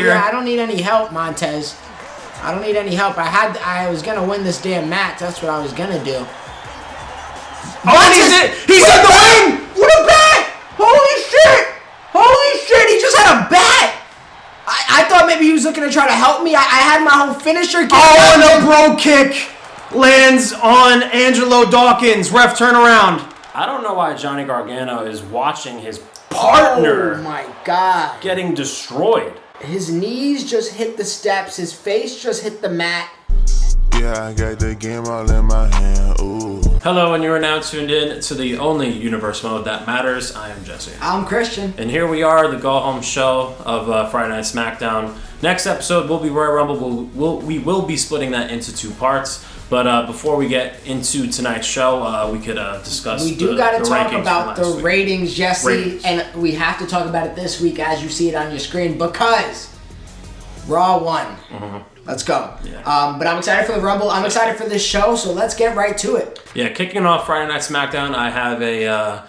Yeah, I don't need any help, Montez. I don't need any help. I was gonna win this damn match. That's what I was gonna do. Oh, he's in the ring! What a bat! Holy shit! Holy shit! He just had a bat. I thought maybe he was looking to try to help me. I had my whole finisher. And a bro kick lands on Angelo Dawkins. Ref, turn around. I don't know why Johnny Gargano is watching his partner. Oh my god! Getting destroyed. His knees just hit the steps. His face just hit the mat. Yeah, I got the game all in my hand. Ooh. Hello, and you are now tuned in to the only universe mode that matters. I am Jesse. I'm Christian. And here we are, the go-home show of Friday Night Smackdown. Next episode will be Royal Rumble. We will be splitting that into two parts. But before we get into tonight's show, we could discuss We do got to talk rankings about the week. ratings, Jesse. Ratings. And we have to talk about it this week as you see it on your screen because Raw won. Mm-hmm. Let's go. Yeah. But I'm excited for the Rumble. I'm excited for this show, so let's get right to it. Yeah, kicking off Friday Night Smackdown, I have a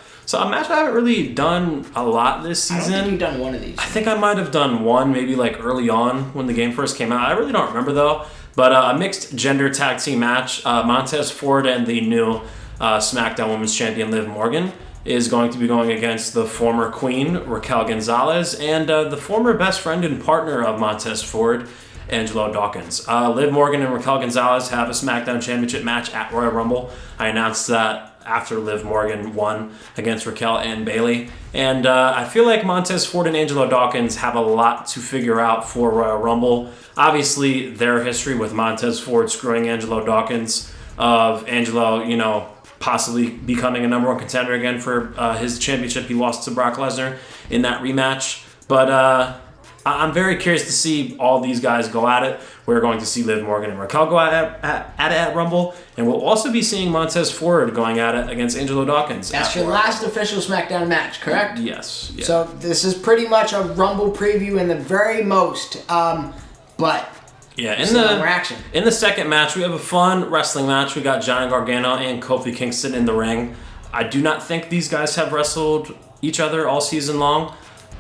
match I haven't really done a lot this season. I don't think you've done one of these. I think I might have done one, maybe like early on when the game first came out. I really don't remember though. But a mixed gender tag team match. Montez Ford and the new SmackDown Women's Champion Liv Morgan is going to be going against the former Queen, Raquel Gonzalez, and the former best friend and partner of Montez Ford, Angelo Dawkins. Liv Morgan and Raquel Gonzalez have a SmackDown Championship match at Royal Rumble. I announced that after Liv Morgan won against Raquel and Bayley. And I feel like Montez Ford and Angelo Dawkins have a lot to figure out for Royal Rumble. Obviously, their history with Montez Ford screwing Angelo Dawkins, of Angelo, possibly becoming a number one contender again for his championship. He lost to Brock Lesnar in that rematch. But I'm very curious to see all these guys go at it. We're going to see Liv Morgan and Raquel go at it at Rumble. And we'll also be seeing Montez Ford going at it against Angelo Dawkins. That's your last official SmackDown match, correct? Yes. Yeah. So this is pretty much a Rumble preview in the very most. But yeah, in the second match, we have a fun wrestling match. We got Johnny Gargano and Kofi Kingston in the ring. I do not think these guys have wrestled each other all season long.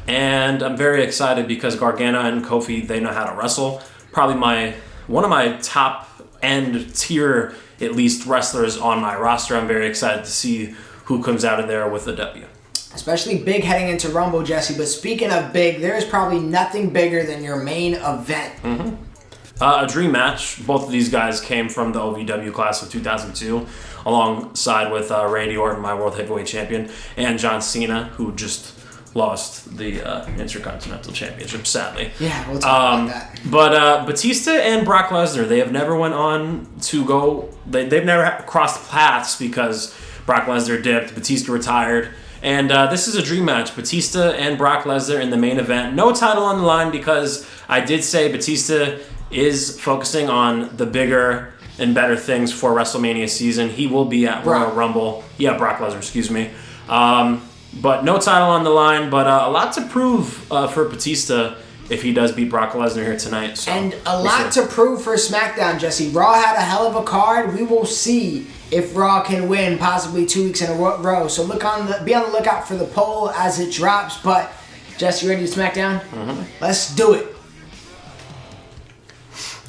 And I'm very excited because Gargano and Kofi, they know how to wrestle. Probably one of my top end tier, at least, wrestlers on my roster. I'm very excited to see who comes out of there with the W. Especially big heading into Rumble, Jesse. But speaking of big, there is probably nothing bigger than your main event. Mm-hmm. A dream match. Both of these guys came from the OVW class of 2002, alongside with Randy Orton, my World Heavyweight Champion, and John Cena, who just lost the Intercontinental Championship, sadly. Yeah, we'll talk about that. But Batista and Brock Lesnar, they have never went on to go... They've never crossed paths because Brock Lesnar dipped, Batista retired. And this is a dream match. Batista and Brock Lesnar in the main event. No title on the line because I did say Batista is focusing on the bigger and better things for WrestleMania season. He will be at Royal Rumble. Yeah, Brock Lesnar, excuse me. But no title on the line, but a lot to prove for Batista if he does beat Brock Lesnar here tonight. So, and a lot to prove for SmackDown, Jesse. Raw had a hell of a card. We will see if Raw can win possibly 2 weeks in a row. So be on the lookout for the poll as it drops. But, Jesse, you ready to SmackDown? Mm-hmm. Let's do it.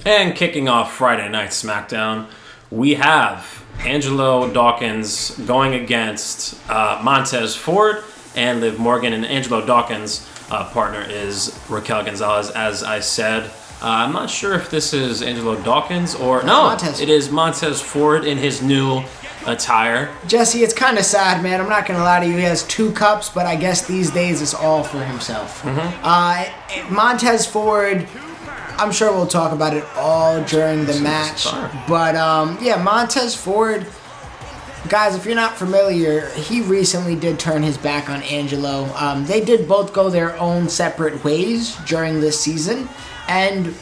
And kicking off Friday Night SmackDown, we have Angelo Dawkins going against Montez Ford and Liv Morgan. And Angelo Dawkins' partner is Raquel Gonzalez, as I said. I'm not sure if this is Angelo Dawkins or... No, Montez. It is Montez Ford in his new attire. Jesse, it's kind of sad, man. I'm not going to lie to you. He has 2 cups, but I guess these days it's all for himself. Mm-hmm. Montez Ford... I'm sure we'll talk about it all during the match. But, Montez Ford, guys, if you're not familiar, he recently did turn his back on Angelo. They did both go their own separate ways during this season, and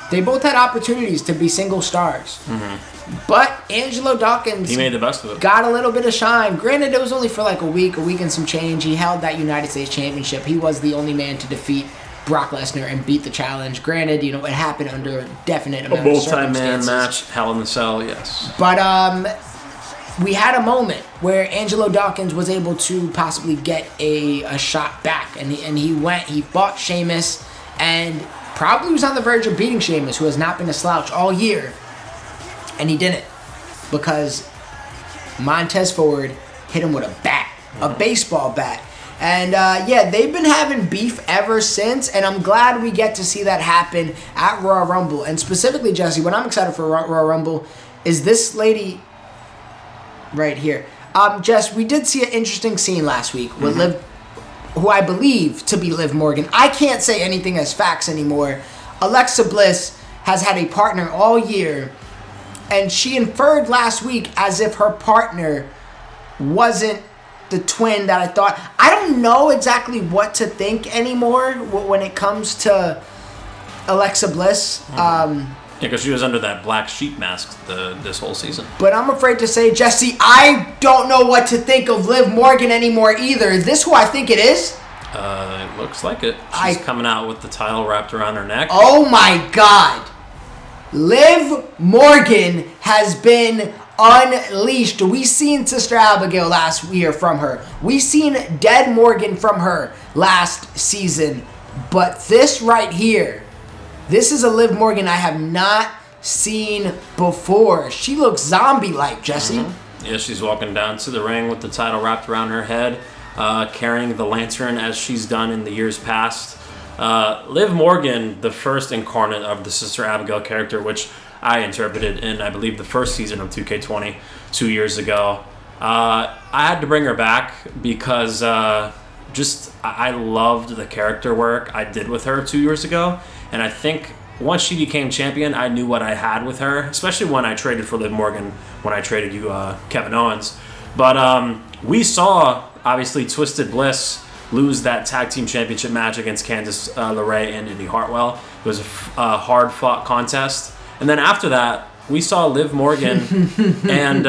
they both had opportunities to be single stars. Mm-hmm. But Angelo Dawkins... He made the best of it. Got a little bit of shine. Granted, it was only for like a week and some change. He held that United States Championship. He was the only man to defeat Brock Lesnar and beat the challenge. Granted, it happened under a definite amount of circumstances. A multi-man match, Hell in the Cell, yes. But we had a moment where Angelo Dawkins was able to possibly get a shot back, and he fought Sheamus, and probably was on the verge of beating Sheamus, who has not been a slouch all year, and he didn't because Montez Ford hit him with a bat, a baseball bat. And they've been having beef ever since, and I'm glad we get to see that happen at Royal Rumble. And specifically, Jesse, what I'm excited for Royal Rumble is this lady right here. Jess, we did see an interesting scene last week with Liv, who I believe to be Liv Morgan. I can't say anything as facts anymore. Alexa Bliss has had a partner all year, and she inferred last week as if her partner wasn't the twin that I thought. I don't know exactly what to think anymore when it comes to Alexa Bliss. Because she was under that black sheep mask this whole season. But I'm afraid to say, Jesse, I don't know what to think of Liv Morgan anymore either. Is this who I think it is? It looks like it. She's coming out with the title wrapped around her neck. Oh my God. Liv Morgan has been unleashed. We seen Sister Abigail last year from her. We seen Dead Morgan from her last season. But this right here, this is a Liv Morgan I have not seen before. She looks zombie-like, Jesse. Yeah, she's walking down to the ring with the title wrapped around her head, carrying the lantern as she's done in the years past. Liv Morgan, the first incarnate of the Sister Abigail character, which I interpreted in, I believe, the first season of 2K20 2 years ago. I had to bring her back because I loved the character work I did with her 2 years ago. And I think once she became champion, I knew what I had with her, especially when I traded for Liv Morgan, when I traded you Kevin Owens. But we saw, obviously, Twisted Bliss lose that tag team championship match against Candice LeRae and Indy Hartwell. It was a hard-fought contest. And then after that, we saw Liv Morgan and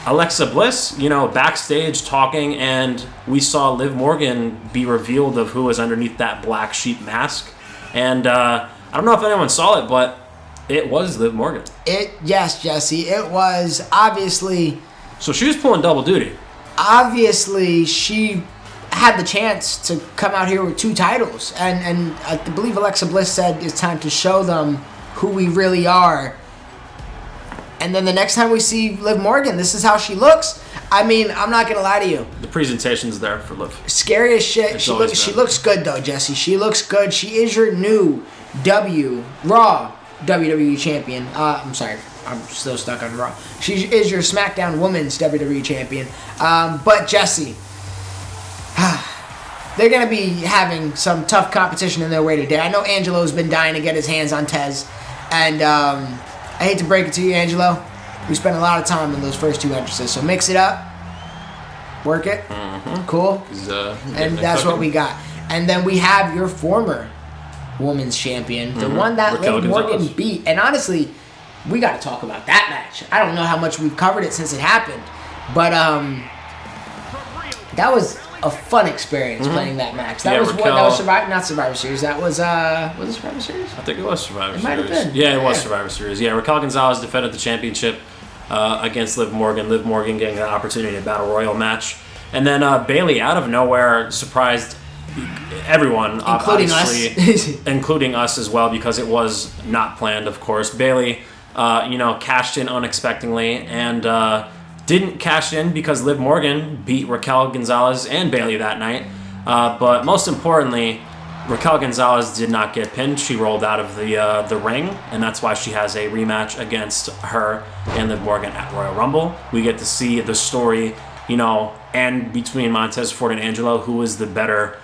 Alexa Bliss, backstage talking, and we saw Liv Morgan be revealed of who was underneath that black sheep mask. And I don't know if anyone saw it, but it was Liv Morgan. Yes, Jesse, it was obviously. So she was pulling double duty. Obviously, she had the chance to come out here with 2 titles, and I believe Alexa Bliss said it's time to show them who we really are. And then the next time we see Liv Morgan, this is how she looks. I mean, I'm not gonna lie to you. The presentation's there for Liv. Scary as shit. She looks good though, Jesse. She looks good. She is your new Raw WWE champion. I'm sorry, I'm still stuck on Raw. She is your SmackDown Women's WWE champion. But Jesse, they're gonna be having some tough competition in their way today. I know Angelo's been dying to get his hands on Tez, and I hate to break it to you, Angelo. We spent a lot of time in those first 2 entrances, so mix it up, work it, cool, and that's what we got. And then we have your former women's champion, the one that Liv Morgan beat. And honestly, we got to talk about that match. I don't know how much we've covered it since it happened, but that was a fun experience playing that match. That was Raquel, that was not Survivor Series. That was it Survivor Series? I think it was Survivor Series. It might have been. Yeah, it was Survivor Series. Yeah, Raquel Gonzalez defended the championship against Liv Morgan. Liv Morgan getting an opportunity at Battle Royal match. And then Bayley out of nowhere surprised everyone, including us. Including us as well, because it was not planned, of course. Bayley, cashed in unexpectedly and didn't cash in because Liv Morgan beat Raquel Gonzalez and Bayley that night. But most importantly, Raquel Gonzalez did not get pinned. She rolled out of the ring, and that's why she has a rematch against her and Liv Morgan at Royal Rumble. We get to see the story, and between Montez Ford and Angelo, who is the better,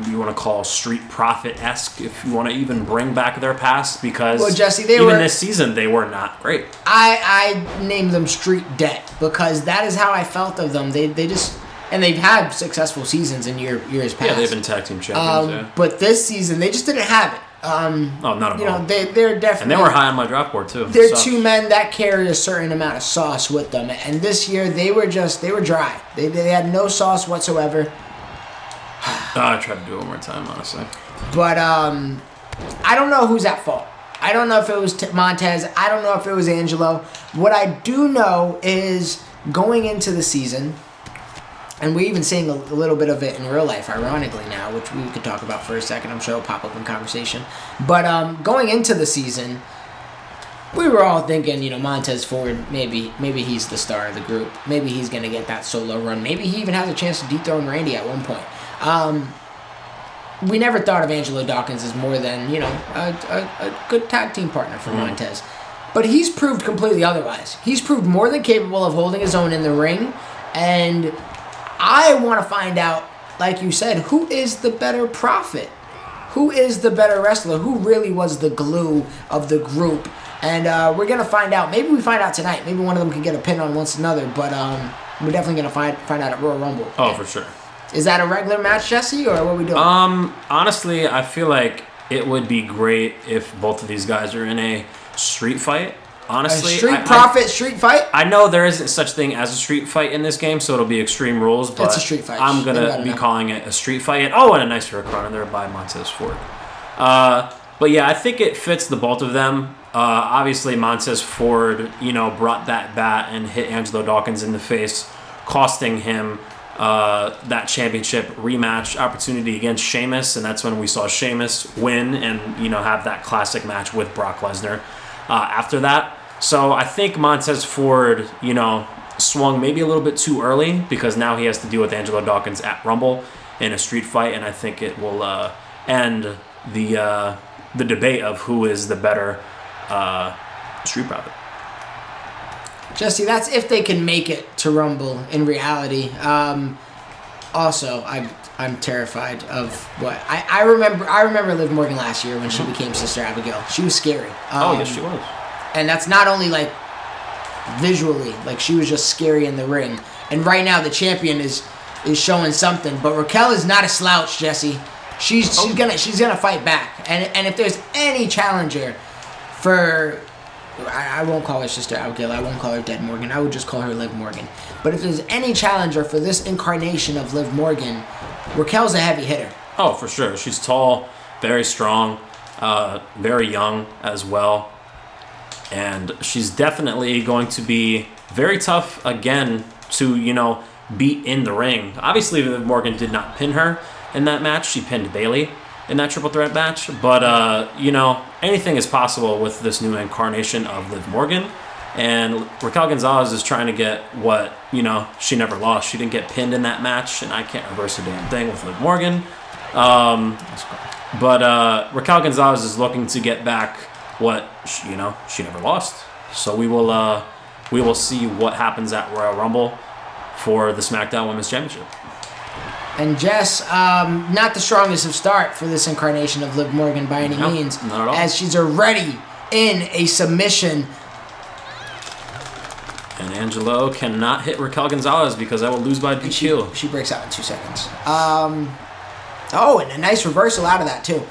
you want to call Street Profit-esque, if you want to even bring back their past, because Jesse, this season they were not great. I named them Street Debt because that is how I felt of them. They just, and they've had successful seasons in years past. Yeah, they've been tag team champions. But this season they just didn't have it. Not at all. They're definitely, and they were high on my draft board too. They're 2 men that carry a certain amount of sauce with them, and this year they were dry. They had no sauce whatsoever. I tried to do it one more time, honestly. But I don't know who's at fault. I don't know if it was Montez. I don't know if it was Angelo. What I do know is going into the season, And we're even seeing a little bit of it in real life, ironically now, which we could talk about for a second. I'm sure it'll pop up in conversation. But going into the season, we were all thinking, Montez Ford, maybe he's the star of the group. Maybe he's going to get that solo run. Maybe he even has a chance to dethrone Randy at one point. We never thought of Angelo Dawkins as more than, a good tag team partner for Montez. But he's proved completely otherwise. He's proved more than capable of holding his own in the ring. And I want to find out, like you said, who is the better prophet? Who is the better wrestler? Who really was the glue of the group? And we're going to find out. Maybe we find out tonight. Maybe one of them can get a pin on once another. But we're definitely going to find out at Royal Rumble. Oh, for sure. Is that a regular match, Jesse, or what are we doing? Honestly, I feel like it would be great if both of these guys are in a street fight. Honestly, street fight? I know there isn't such thing as a street fight in this game, so it'll be Extreme Rules, but it's a street fight. I'm going to be calling it a street fight. And a nice Hurricane there by Montez Ford. But yeah, I think it fits the both of them. Obviously, Montez Ford, brought that bat and hit Angelo Dawkins in the face, costing him that championship rematch opportunity against Sheamus, and that's when we saw Sheamus win and have that classic match with Brock Lesnar after that. So I think Montez Ford, swung maybe a little bit too early because now he has to deal with Angelo Dawkins at Rumble in a street fight, and I think it will end the debate of who is the better street prophet. Jesse, that's if they can make it to Rumble in reality. Also, I'm terrified of what I remember Liv Morgan last year when she became Sister Abigail. She was scary. Yes, she was. And that's not only like visually, like she was just scary in the ring. And right now the champion is showing something, but Raquel is not a slouch, Jesse. She's gonna fight back. And if there's any challenger for, I won't call her Sister Abigail, I won't call her Dead Morgan, I would just call her Liv Morgan. But if there's any challenger for this incarnation of Liv Morgan, Raquel's a heavy hitter. Oh, for sure. She's tall, very strong, very young as well. And she's definitely going to be very tough again to, beat in the ring. Obviously, Liv Morgan did not pin her in that match. She pinned Bayley in that triple threat match. But, anything is possible with this new incarnation of Liv Morgan. And Raquel Gonzalez is trying to get what, she never lost. She didn't get pinned in that match, and I can't reverse a damn thing with Liv Morgan. But Raquel Gonzalez is looking to get back what, she never lost. So we will see what happens at Royal Rumble for the SmackDown Women's Championship. And Jess, not the strongest of start for this incarnation of Liv Morgan by any means. Not at all. As she's already in a submission. And Angelo cannot hit Raquel Gonzalez because I will lose by DQ. She breaks out in 2 seconds. And a nice reversal out of that too.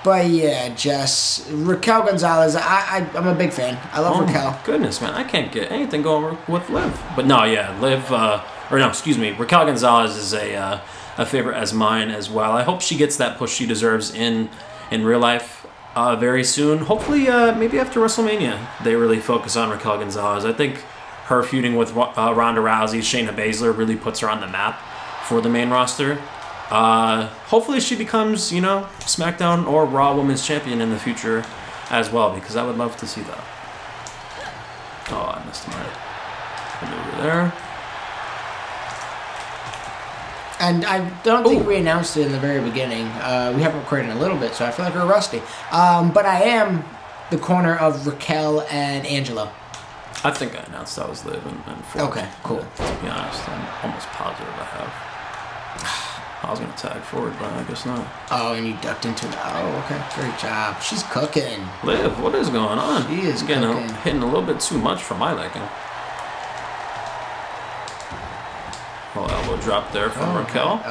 But yeah, Jess, Raquel Gonzalez, I'm a big fan. I love Raquel. Goodness, man, I can't get anything going with Liv. But no, yeah, Raquel Gonzalez is a favorite as mine as well. I hope she gets that push she deserves in real life very soon. Hopefully, maybe after WrestleMania, they really focus on Raquel Gonzalez. I think her feuding with Ronda Rousey, Shayna Baszler really puts her on the map for the main roster. Hopefully she becomes, SmackDown or Raw Women's Champion in the future as well, because I would love to see that. Oh, I missed my maneuver there. And I don't think we announced it in the very beginning. We haven't recorded in a little bit, so I feel like we're rusty. But I am the corner of Raquel and Angelo. I think I announced I was Liv and Ford. Okay, cool. To be honest, I'm almost positive I have. I was going to tag Ford, but I guess not. Oh, and you ducked into it. Oh, okay. Great job. She's cooking. Liv, what is going on? She is cooking. Hitting a little bit too much for my liking. Well, elbow drop there from Raquel.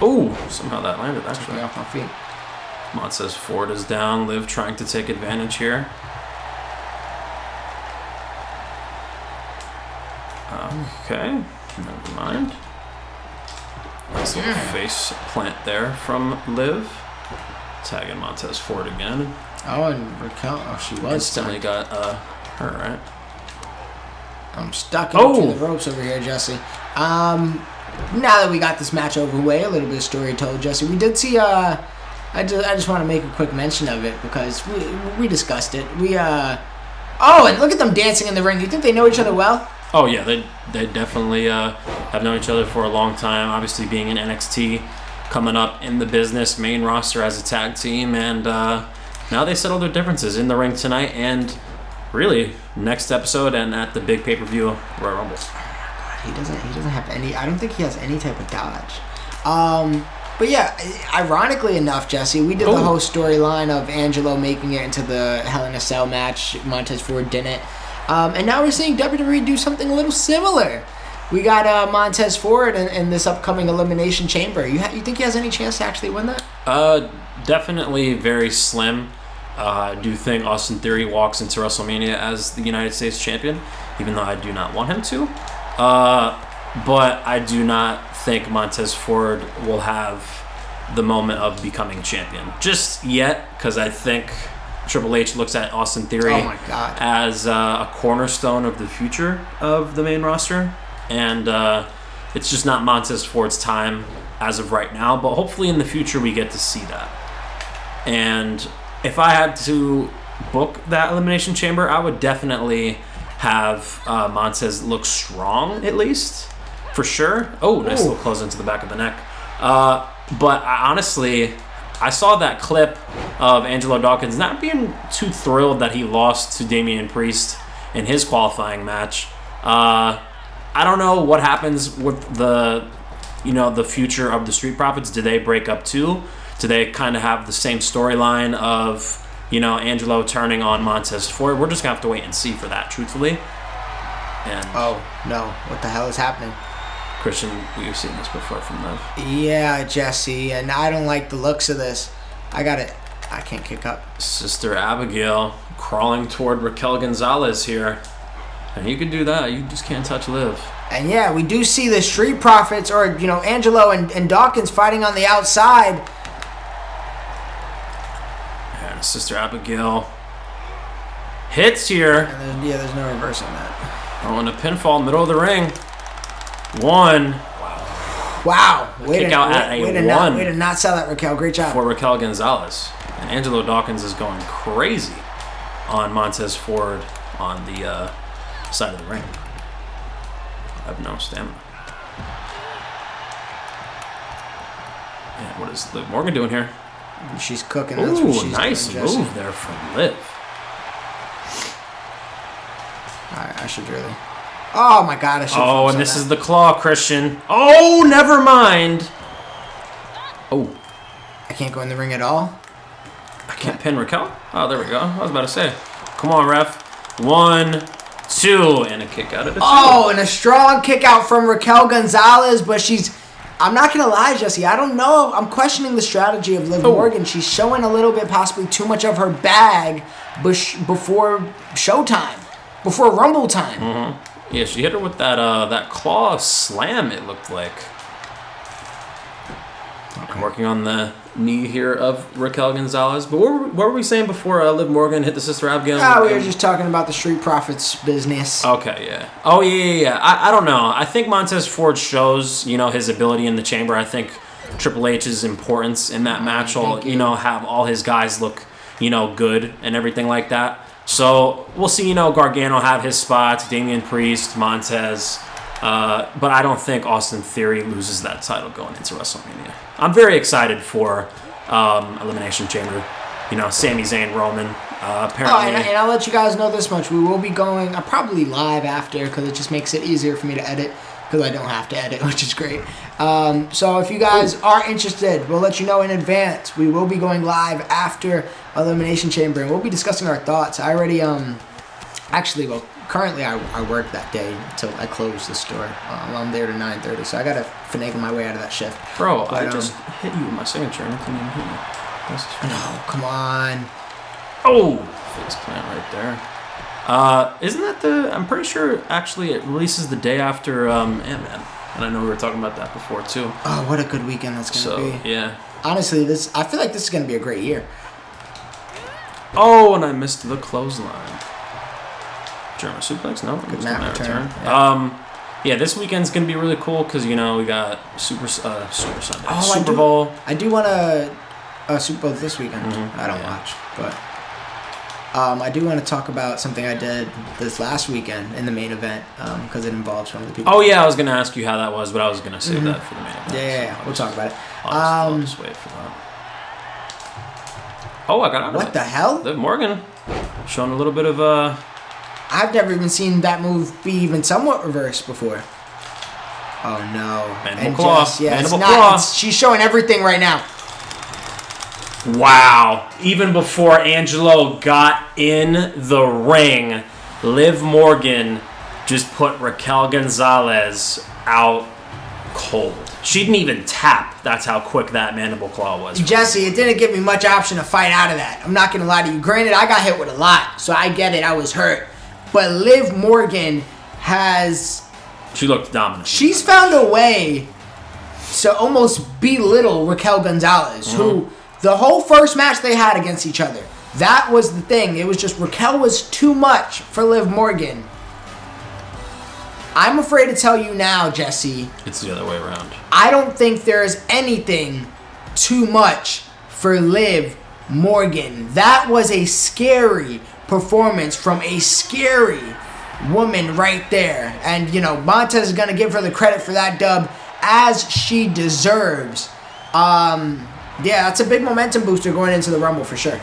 Oh, somehow that landed, actually. Took me off my feet. Montez Ford is down. Liv trying to take advantage here. Okay, never mind. Nice little face plant there from Liv. Tagging Montez Ford again. Oh, and Raquel. Oh, she was. Instantly got her, right? I'm stuck into the ropes over here, Jesse. Now that we got this match over the way, a little bit of story told, Jesse. We did see I just want to make a quick mention of it because we discussed it. And look at them dancing in the ring. Do you think they know each other well? Oh yeah, they definitely have known each other for a long time. Obviously, being in NXT, coming up in the business, main roster as a tag team, and now they settle their differences in the ring tonight, and really next episode and at the big pay-per-view Royal Rumble. He doesn't have any. I don't think he has any type of dodge. But yeah, ironically enough, Jesse, we did the whole storyline of Angelo making it into the Hell in a Cell match. Montez Ford didn't. And now we're seeing WWE do something a little similar. We got Montez Ford in this upcoming Elimination Chamber. You think he has any chance to actually win that? Definitely very slim. I do think Austin Theory walks into WrestleMania as the United States champion, even though I do not want him to. But I do not think Montez Ford will have the moment of becoming champion just yet, because I think Triple H looks at Austin Theory as a cornerstone of the future of the main roster, and it's just not Montez Ford's time as of right now, but hopefully in the future we get to see that. And if I had to book that Elimination Chamber, I would definitely have Montez look strong, at least, for sure. Oh, nice little close into the back of the neck. But honestly, I saw that clip of Angelo Dawkins not being too thrilled that he lost to Damian Priest in his qualifying match. I don't know what happens with the future of the Street Profits. Do they break up too? Do they kind of have the same storyline of Angelo turning on Montez Ford? We're just gonna have to wait and see for that, truthfully. And no, what the hell is happening? Christian, we've seen this before from them. Yeah, Jesse, and I don't like the looks of this. I can't kick up. Sister Abigail crawling toward Raquel Gonzalez here. And you can do that. You just can't touch Liv. And yeah, we do see the Street Profits, or Angelo and Dawkins fighting on the outside. And Sister Abigail hits here. And there's no reversing that. Oh, and a pinfall in the middle of the ring. One. Wow. Kick out at a one. Way to not sell that, Raquel. Great job. For Raquel Gonzalez. And Angelo Dawkins is going crazy on Montez Ford on the side of the ring. I have no stamina. And what is Liv Morgan doing here? She's cooking. That's what she's nice doing, move there from Liv. Alright, I should really. Oh my god, I should. Oh, and this is the claw, Christian. Oh, never mind. Oh. I can't go in the ring at all? I can't pin Raquel? Oh, there we go. I was about to say. Come on, ref. 1, 2, and a kick out of the two. Oh, and a strong kick out from Raquel Gonzalez, but I'm not going to lie, Jesse. I don't know. I'm questioning the strategy of Liv Morgan. She's showing a little bit, possibly too much of her bag before showtime, before Rumble time. Mm-hmm. Yeah, she hit her with that claw slam, it looked like. Okay. Working on the knee here of Raquel Gonzalez. But what were we saying before Liv Morgan hit the Sister Abigail? We were just talking about the Street Profits business. Okay, yeah. Oh, yeah. I don't know. I think Montez Ford shows, his ability in the chamber. I think Triple H's importance in that match will, have all his guys look, good and everything like that. So we'll see, Gargano have his spots, Damian Priest, Montez. But I don't think Austin Theory loses that title going into WrestleMania. I'm very excited for Elimination Chamber. Sami Zayn, Roman. Apparently. And I'll let you guys know this much. We will be going probably live after, because it just makes it easier for me to edit, because I don't have to edit, which is great. So if you guys are interested, we'll let you know in advance. We will be going live after Elimination Chamber, and we'll be discussing our thoughts. I already, currently I work that day until I close the store. I'm there to 9:30, so I gotta finagle my way out of that shift. Bro, I just hit you with my signature and I couldn't even hit you. No, come on. Oh, face plant right there. Isn't that I'm pretty sure actually it releases the day after Ant-Man. And I know we were talking about that before too. Oh, what a good weekend that's gonna be. Yeah. Honestly, I feel like this is gonna be a great year. Oh, and I missed the clothesline. German suplex? No. Good mat return. Yeah, this weekend's going to be really cool because, we got Super Sunday. Super Bowl. I do want a Super Bowl this weekend. I don't watch, but I do want to talk about something I did this last weekend in the main event because it involves one of the people. Oh, yeah, I was going to ask you how that was, but I was going to save that for the main event. Yeah, we'll talk about it. I'll just wait for that. Oh, I got out of it. What the hell? Liv Morgan showing a little bit of I've never even seen that move be even somewhat reversed before. Oh no! Mandible claw. Mandible claw. She's showing everything right now. Wow! Even before Angelo got in the ring, Liv Morgan just put Raquel Gonzalez out cold. She didn't even tap. That's how quick that mandible claw was. Jesse, it didn't give me much option to fight out of that. I'm not gonna lie to you. Granted, I got hit with a lot, so I get it. I was hurt. But Liv Morgan she looked dominant. She's found a way to almost belittle Raquel Gonzalez, who the whole first match they had against each other, that was the thing. It was just Raquel was too much for Liv Morgan. I'm afraid to tell you now, Jesse. It's the other way around. I don't think there's anything too much for Liv Morgan. That was a scary performance from a scary woman right there. And, Montez is going to give her the credit for that dub as she deserves. Yeah, that's a big momentum booster going into the Rumble for sure.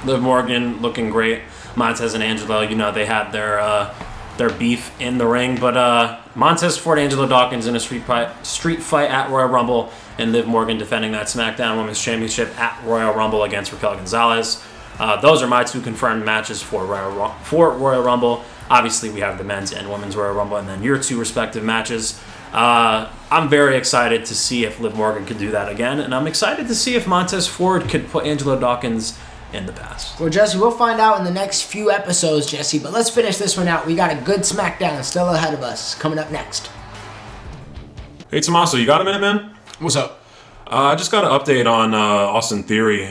Liv Morgan looking great. Montez and Angelo, they had their beef in the ring. But Montez fought Angelo Dawkins in a street fight at Royal Rumble, and Liv Morgan defending that SmackDown Women's Championship at Royal Rumble against Raquel Gonzalez. Those are my two confirmed matches for Royal Rumble. Obviously, we have the men's and women's Royal Rumble, and then your two respective matches. I'm very excited to see if Liv Morgan could do that again, and I'm excited to see if Montez Ford could put Angelo Dawkins in the past. Well, Jesse, we'll find out in the next few episodes, Jesse, but let's finish this one out. We got a good SmackDown still ahead of us coming up next. Hey, Tommaso, you got a minute, man? What's up? I just got an update on Austin Theory.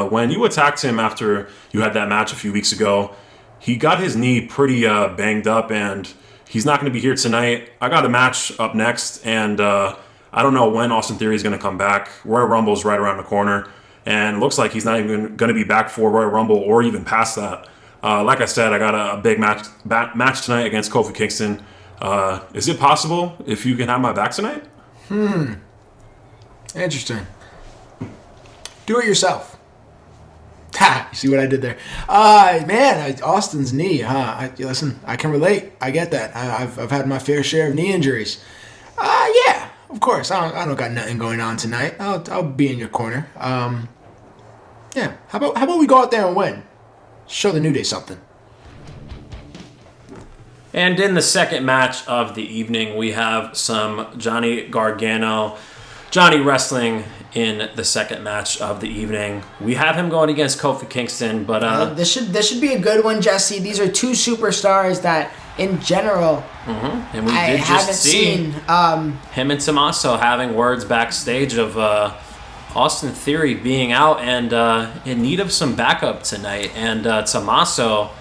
When you attacked him after you had that match a few weeks ago, he got his knee pretty banged up, and he's not going to be here tonight. I got a match up next, and I don't know when Austin Theory is going to come back. Royal Rumble's right around the corner, and it looks like he's not even going to be back for Royal Rumble or even past that. Like I said, I got a big match tonight against Kofi Kingston. Is it possible if you can have my back tonight? Interesting. Do it yourself. Ha! You see what I did there? Man, Austin's knee, huh? Listen, I can relate. I get that. I've had my fair share of knee injuries. Yeah, of course. I don't got nothing going on tonight. I'll be in your corner. Yeah. How about we go out there and win? Show the New Day something. And in the second match of the evening, we have some Johnny Gargano. Johnny wrestling in the second match of the evening. We have him going against Kofi Kingston, but this should be a good one, Jesse. These are two superstars that, in general, and we I did haven't just see seen. Him and Tommaso having words backstage of Austin Theory being out and in need of some backup tonight, and Tommaso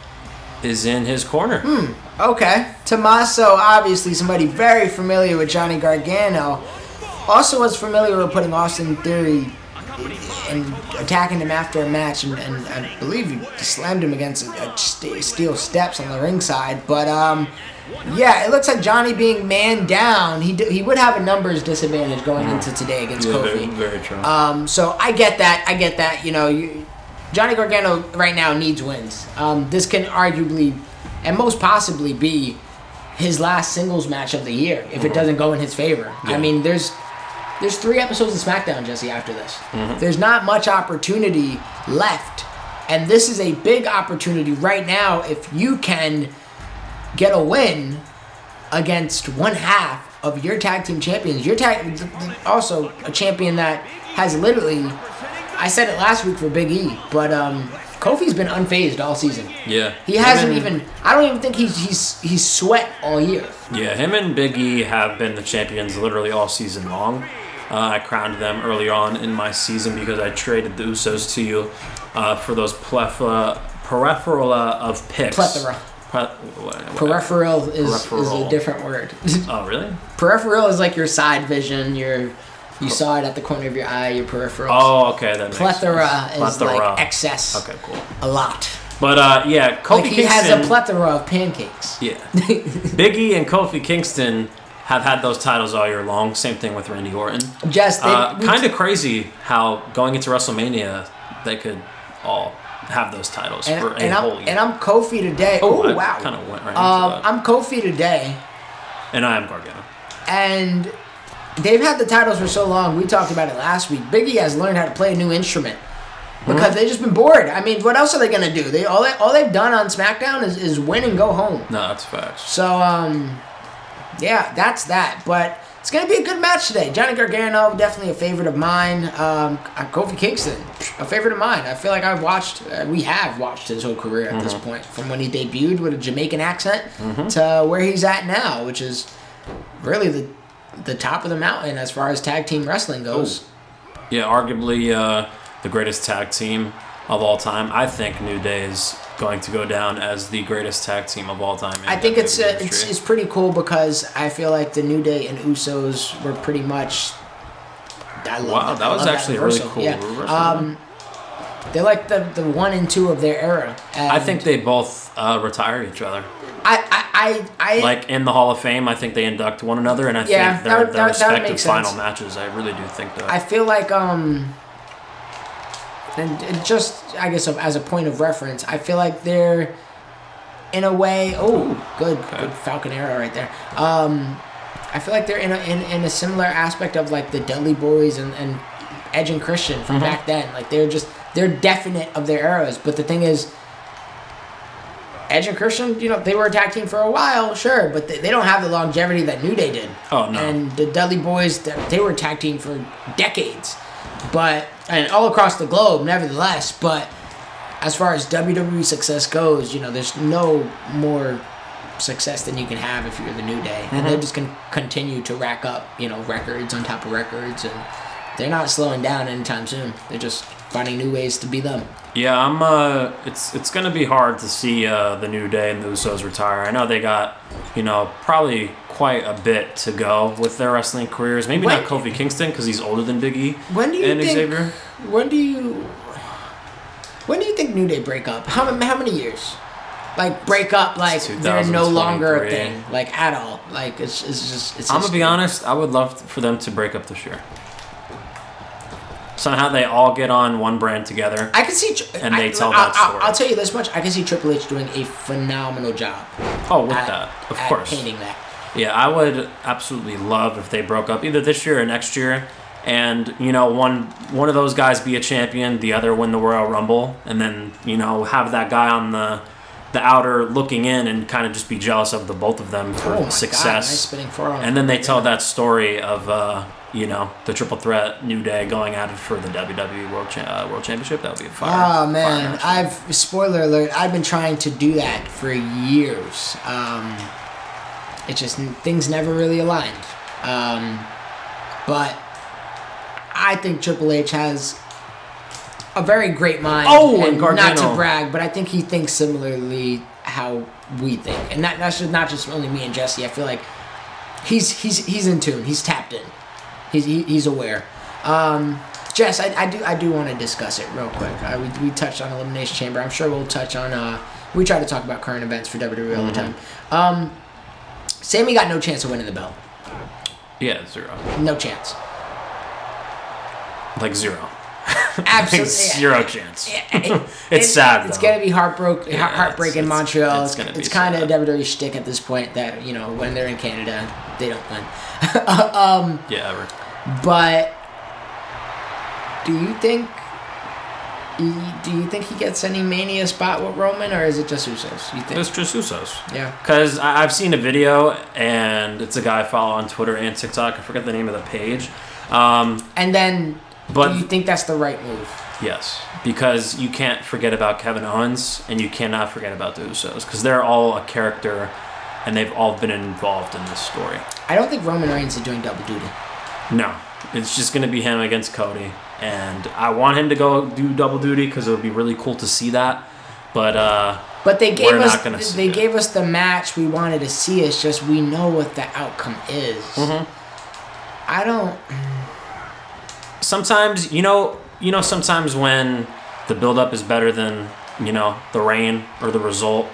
is in his corner. Okay. Tommaso, obviously somebody very familiar with Johnny Gargano. Also was familiar with putting Austin Theory and attacking him after a match, and I believe he slammed him against steel steps on the ringside. But yeah, it looks like Johnny being man down, he would have a numbers disadvantage going into today against Kofi. Very true. So I get that. Johnny Gargano right now needs wins. This can arguably and most possibly be his last singles match of the year if it doesn't go in his favor. Yeah. I mean, there's 3 episodes of SmackDown, Jesse, after this. There's not much opportunity left. And this is a big opportunity right now if you can get a win against one half of your tag team champions. Also a champion that has literally, I said it last week for Big E, but Kofi's been unfazed all season. Yeah. He hasn't even, I don't even think he's sweat all year. Yeah, him and Big E have been the champions literally all season long. I crowned them early on in my season because I traded the Usos to you for those plethora of picks. Peripheral is a different word. Oh, really? Peripheral is like your side vision. You saw it at the corner of your eye. Your peripheral. Oh, okay. That makes plethora sense. is like excess. Okay, cool. A lot. But yeah, Kofi Like he Kingston has a plethora of pancakes. Yeah. Biggie and Kofi Kingston have had those titles all year long. Same thing with Randy Orton. Just kind of crazy how going into WrestleMania they could all have those titles for a whole year. And I'm Kofi today. Oh, wow. Kind of went right into that. I'm Kofi today. And I am Gargano. And they've had the titles for so long. We talked about it last week. Biggie has learned how to play a new instrument. Because they've just been bored. I mean, what else are they gonna do? All they've done on SmackDown is win and go home. No, that's facts. So yeah, that's that. But it's gonna be a good match today. Johnny Gargano, definitely a favorite of mine. Kofi Kingston, a favorite of mine. I feel like we have watched his whole career at this point, from when he debuted with a Jamaican accent to where he's at now, which is really the top of the mountain as far as tag team wrestling goes. Yeah, arguably. The greatest tag team of all time. I think New Day is going to go down as the greatest tag team of all time. I think it's pretty cool because I feel like the New Day and Usos were pretty much. That was actually really cool. Yeah. They're like the 1 and 2 of their era. And I think they both retire each other. I like in the Hall of Fame. I think they induct one another, and I think their respective final matches. I really do think that. I feel like and just, I guess, as a point of reference, I feel like they're, in a way, good Falcon Arrow right there. I feel like they're in a similar aspect of like the Dudley Boys and Edge and Christian from back then. Like they're definite of their eras. But the thing is, Edge and Christian, they were a tag team for a while, sure, but they don't have the longevity that New Day did. Oh no. And the Dudley Boys, they were a tag team for decades. And all across the globe, nevertheless. But as far as WWE success goes, there's no more success than you can have if you're the New Day. And they're just going to continue to rack up, records on top of records. And they're not slowing down anytime soon. They're just finding new ways to be them. Yeah, it's going to be hard to see the New Day and the Usos retire. I know they got, probably quite a bit to go with their wrestling careers. Maybe not Kofi Kingston because he's older than Big E and Xavier. When do you think New Day break up? How many years? Like break up, like they're no longer a thing, like at all. Like it's just. I'm gonna be honest. I would love for them to break up this year. Somehow they all get on one brand together. I can see, and they tell that story. I'll tell you this much: I can see Triple H doing a phenomenal job. Oh, with that, of course, painting that. Yeah, I would absolutely love if they broke up either this year or next year, and one of those guys be a champion, the other win the Royal Rumble, and then have that guy on the outer looking in and kind of just be jealous of the both of them for success. God, nice spinning forearm. And then they tell that story of the triple threat New Day going at it for the WWE World Championship. That would be a fire. Oh man, spoiler alert. I've been trying to do that for years. It just things never really aligned. But I think Triple H has a very great mind. And not to brag, but I think he thinks similarly how we think, and that's not just only me and Jesse. I feel like he's in tune. He's tapped in. He's aware. Jess, I do want to discuss it real quick. We touched on Elimination Chamber. I'm sure we'll touch on. We try to talk about current events for WWE all the time. Sammy got no chance of winning the belt. Yeah, 0. No chance. Like 0. Absolutely. 0 chance. It's sad, though. It's going to be heartbreaking in Montreal. It's kind of WWE shtick at this point that, when they're in Canada, they don't win. Yeah, ever. But do you think he gets any Mania spot with Roman, or is it just Usos? You think it's just Usos? Yeah. Because I've seen a video, and it's a guy I follow on Twitter and TikTok. I forget the name of the page. And then, do you think that's the right move? Yes, because you can't forget about Kevin Owens, and you cannot forget about the Usos, because they're all a character, and they've all been involved in this story. I don't think Roman Reigns is doing double duty. No, it's just going to be him against Cody. And I want him to go do double duty because it would be really cool to see that. But they gave we're us not gonna see they it. gave us the match we wanted to see. It's just we know what the outcome is. I don't. Sometimes sometimes when the build-up is better than the rain or the result.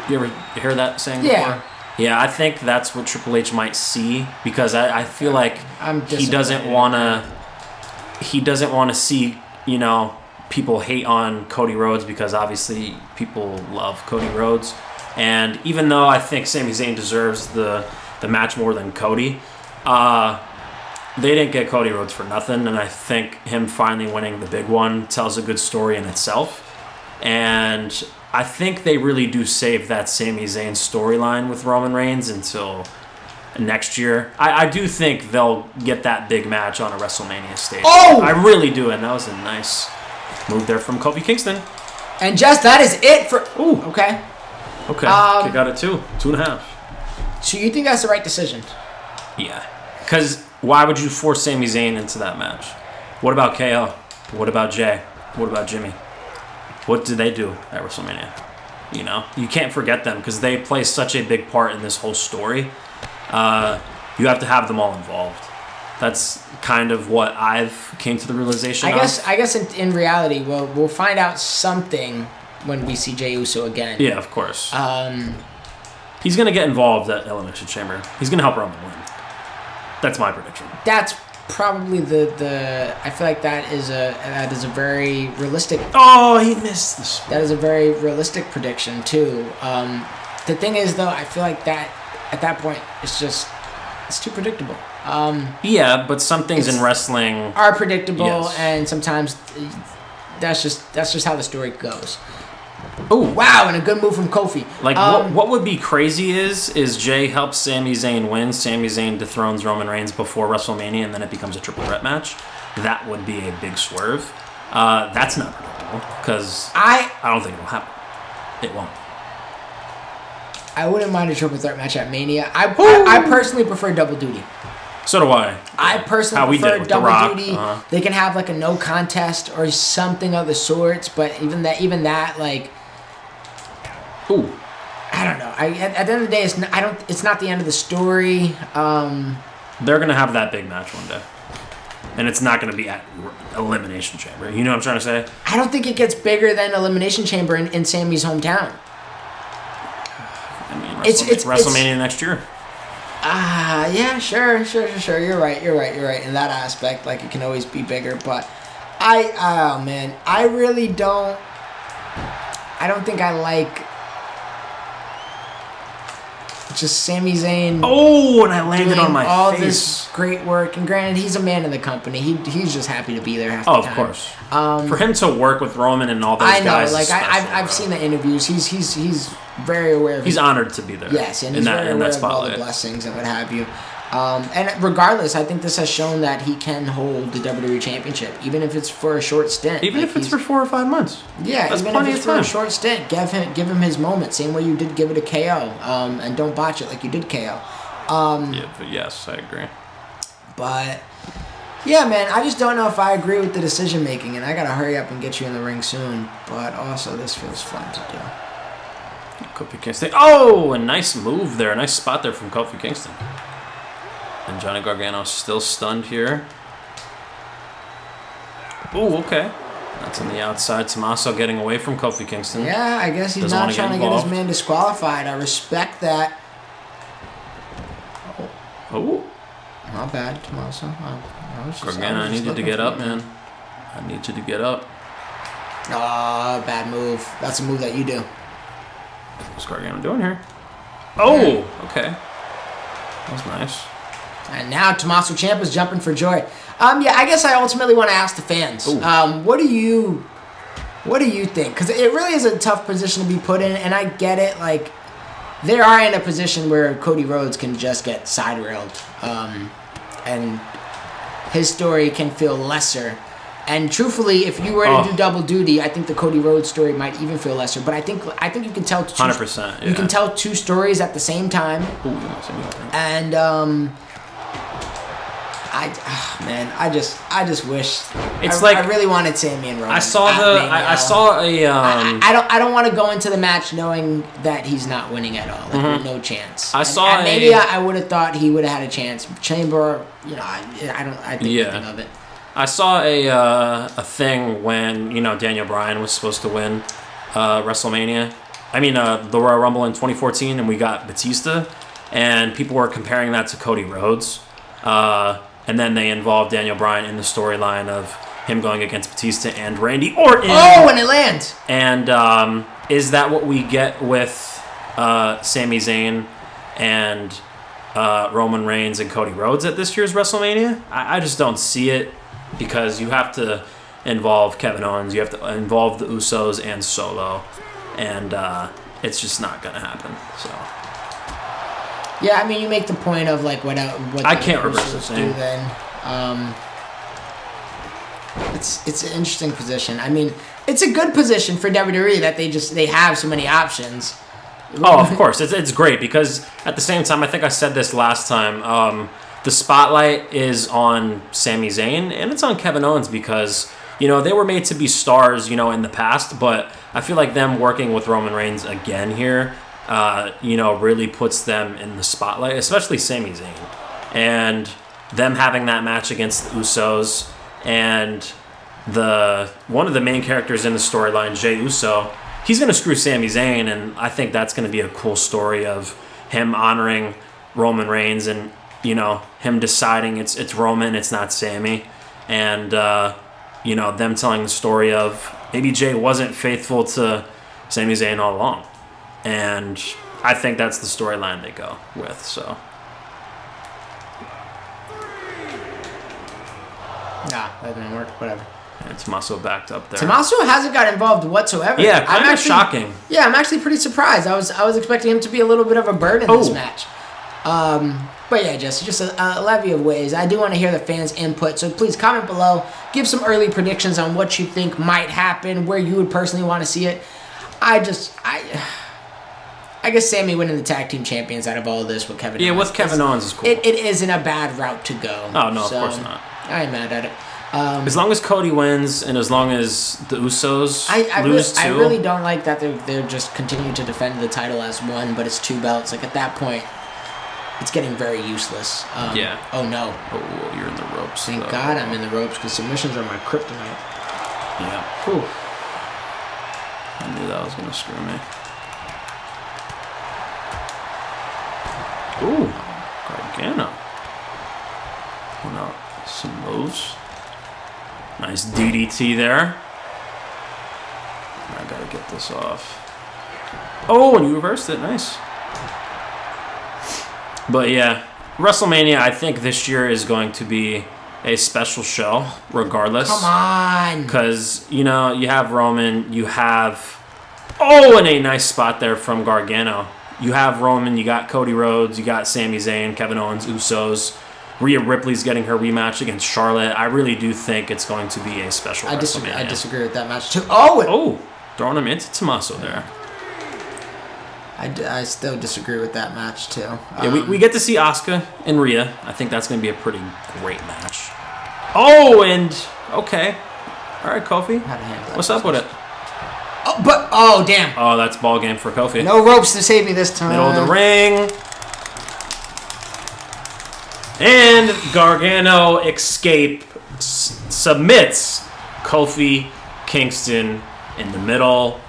You ever hear that saying before? Yeah, I think that's what Triple H might see because I feel like he doesn't want to see people hate on Cody Rhodes because obviously people love Cody Rhodes, and even though I think Sami Zayn deserves the match more than Cody, they didn't get Cody Rhodes for nothing, and I think him finally winning the big one tells a good story in itself, and I think they really do save that Sami Zayn storyline with Roman Reigns until next year. I do think they'll get that big match on a WrestleMania stage. Oh! I really do, and that was a nice move there from Kofi Kingston. And just that is it for... Ooh. Okay. Okay, kick out at 2.5. So you think that's the right decision? Yeah. Because why would you force Sami Zayn into that match? What about KO? What about Jay? What about Jimmy? What did they do at WrestleMania? You can't forget them because they play such a big part in this whole story. You have to have them all involved. That's kind of what I've came to the realization I guess in reality, we'll find out something when we see Jey Uso again. Yeah, of course. He's going to get involved at Elimination Chamber. He's going to help Roman win. That's my prediction. That's probably the I feel like that is a very realistic. Oh, he missed this. That is a very realistic prediction too. The thing is though, I feel like that at that point it's too predictable. Yeah, but some things in wrestling are predictable, yes. And sometimes that's just how the story goes. Oh wow! And a good move from Kofi. Like what would be crazy is Jay helps Sami Zayn win. Sami Zayn dethrones Roman Reigns before WrestleMania, and then it becomes a triple threat match. That would be a big swerve. That's not predictable because I don't think it'll happen. It won't. I wouldn't mind a triple threat match at Mania. I personally prefer double duty. So do I. I personally prefer double duty. They can have like a no contest or something of the sorts, but even that like. Ooh. I don't know. At the end of the day, it's not the end of the story. They're gonna have that big match one day, and it's not gonna be at Elimination Chamber. You know what I'm trying to say? I don't think it gets bigger than Elimination Chamber in Sammy's hometown. I mean, WrestleMania next year. Yeah, sure. You're right in that aspect. Like, it can always be bigger, but I really don't. I don't think I like just Sami Zayn. Oh, and I landed on my all face. This great work, and granted, he's a man in the company. He's just happy to be there. Half the time. Of course. For him to work with Roman and all those guys. I know. Like I've seen the interviews. He's very aware of. He's honored to be there. Yes, and he's very aware of all the blessings and what have you. And regardless, I think this has shown that he can hold the WWE Championship, even if it's for a short stint. Even if it's for 4 or 5 months. Yeah, that's even plenty if it's of time. for a short stint, give him his moment. Same way you did give it a KO. And don't botch it like you did KO. Yeah, but yes, I agree. But yeah, man, I just don't know if I agree with the decision making, and I gotta hurry up and get you in the ring soon. But also, this feels fun to do. Kofi Kingston. Oh, a nice move there. A nice spot there from Kofi Kingston. And Johnny Gargano still stunned here. Oh, okay. That's on the outside. Tommaso getting away from Kofi Kingston. Yeah, I guess he's not trying to get his man disqualified. I respect that. Oh. Not bad, Tommaso. Gargano, I need you to get up, man. I need you to get up. Bad move. That's a move that you do. What's Gargano doing here? Oh, okay. That was nice. And now Tommaso Ciampa's jumping for joy. Yeah, I guess I ultimately want to ask the fans. What do you think? Because it really is a tough position to be put in, and I get it. Like, they are in a position where Cody Rhodes can just get side railed, and his story can feel lesser. And truthfully, if you were to do double duty, I think the Cody Rhodes story might even feel lesser. But I think you can tell 100%. Yeah. You can tell two stories at the same time. Ooh, and I just wish. It's I really wanted Sami and Roman. I saw a. I don't want to go into the match knowing that he's not winning at all. Like, no chance. Maybe I would have thought he would have had a chance. Chamber, I think nothing of it. I saw a thing when Daniel Bryan was supposed to win WrestleMania. I mean the Royal Rumble in 2014, and we got Batista, and people were comparing that to Cody Rhodes. And then they involved Daniel Bryan in the storyline of him going against Batista and Randy Orton. Oh, and it lands. And is that what we get with Sami Zayn and Roman Reigns and Cody Rhodes at this year's WrestleMania? I just don't see it, because you have to involve Kevin Owens, you have to involve the Usos and Solo, and it's just not going to happen. So. Yeah, I mean, you make the point of like what I can't reverse this thing. Then, it's an interesting position. I mean, it's a good position for WWE that they have so many options. Oh, of course, it's great, because at the same time, I think I said this last time. The spotlight is on Sami Zayn and it's on Kevin Owens, because they were made to be stars, in the past, but I feel like them working with Roman Reigns again here. Really puts them in the spotlight, especially Sami Zayn. And them having that match against the Usos, and one of the main characters in the storyline, Jey Uso, he's going to screw Sami Zayn, and I think that's going to be a cool story of him honoring Roman Reigns and, him deciding it's Roman, it's not Sami. And, them telling the story of maybe Jey wasn't faithful to Sami Zayn all along. And I think that's the storyline they go with. So. Nah, that didn't work. Whatever. And Tommaso backed up there. Tommaso hasn't got involved whatsoever. Yeah, kind of shocking. Yeah, I'm actually pretty surprised. I was expecting him to be a little bit of a burden in this match. But yeah, just a levy of ways. I do want to hear the fans' input, so please comment below. Give some early predictions on what you think might happen, where you would personally want to see it. I guess Sami winning the tag team champions out of all of this with Kevin Owens. Yeah, with Kevin Owens is cool. It isn't a bad route to go. Oh, no, of course not. I ain't mad at it. As long as Cody wins, and as long as the Usos lose too. I really don't like that they're just continuing to defend the title as one, but it's two belts. Like, at that point, it's getting very useless. Yeah. Oh, no. Oh, you're in the ropes. Thank God I'm in the ropes, because submissions are my kryptonite. Yeah. Whew. I knew that was going to screw me. Ooh, Gargano. Pulling out some moves. Nice DDT there. I gotta get this off. Oh, and you reversed it. Nice. But yeah, WrestleMania, I think this year is going to be a special show, regardless. Come on. Because, you have Roman, you have... Oh, and a nice spot there from Gargano. You have Roman, you got Cody Rhodes, you got Sami Zayn, Kevin Owens, Usos. Rhea Ripley's getting her rematch against Charlotte. I really do think it's going to be a special WrestleMania. I disagree with that match too. Oh, throwing him into Tommaso there. I still disagree with that match too. Yeah, we get to see Asuka and Rhea. I think that's going to be a pretty great match. Oh, and okay. All right, Kofi. What's up with it? Oh, damn. Oh, that's ball game for Kofi. No ropes to save me this time. Middle of the ring. And Gargano submits Kofi Kingston in the middle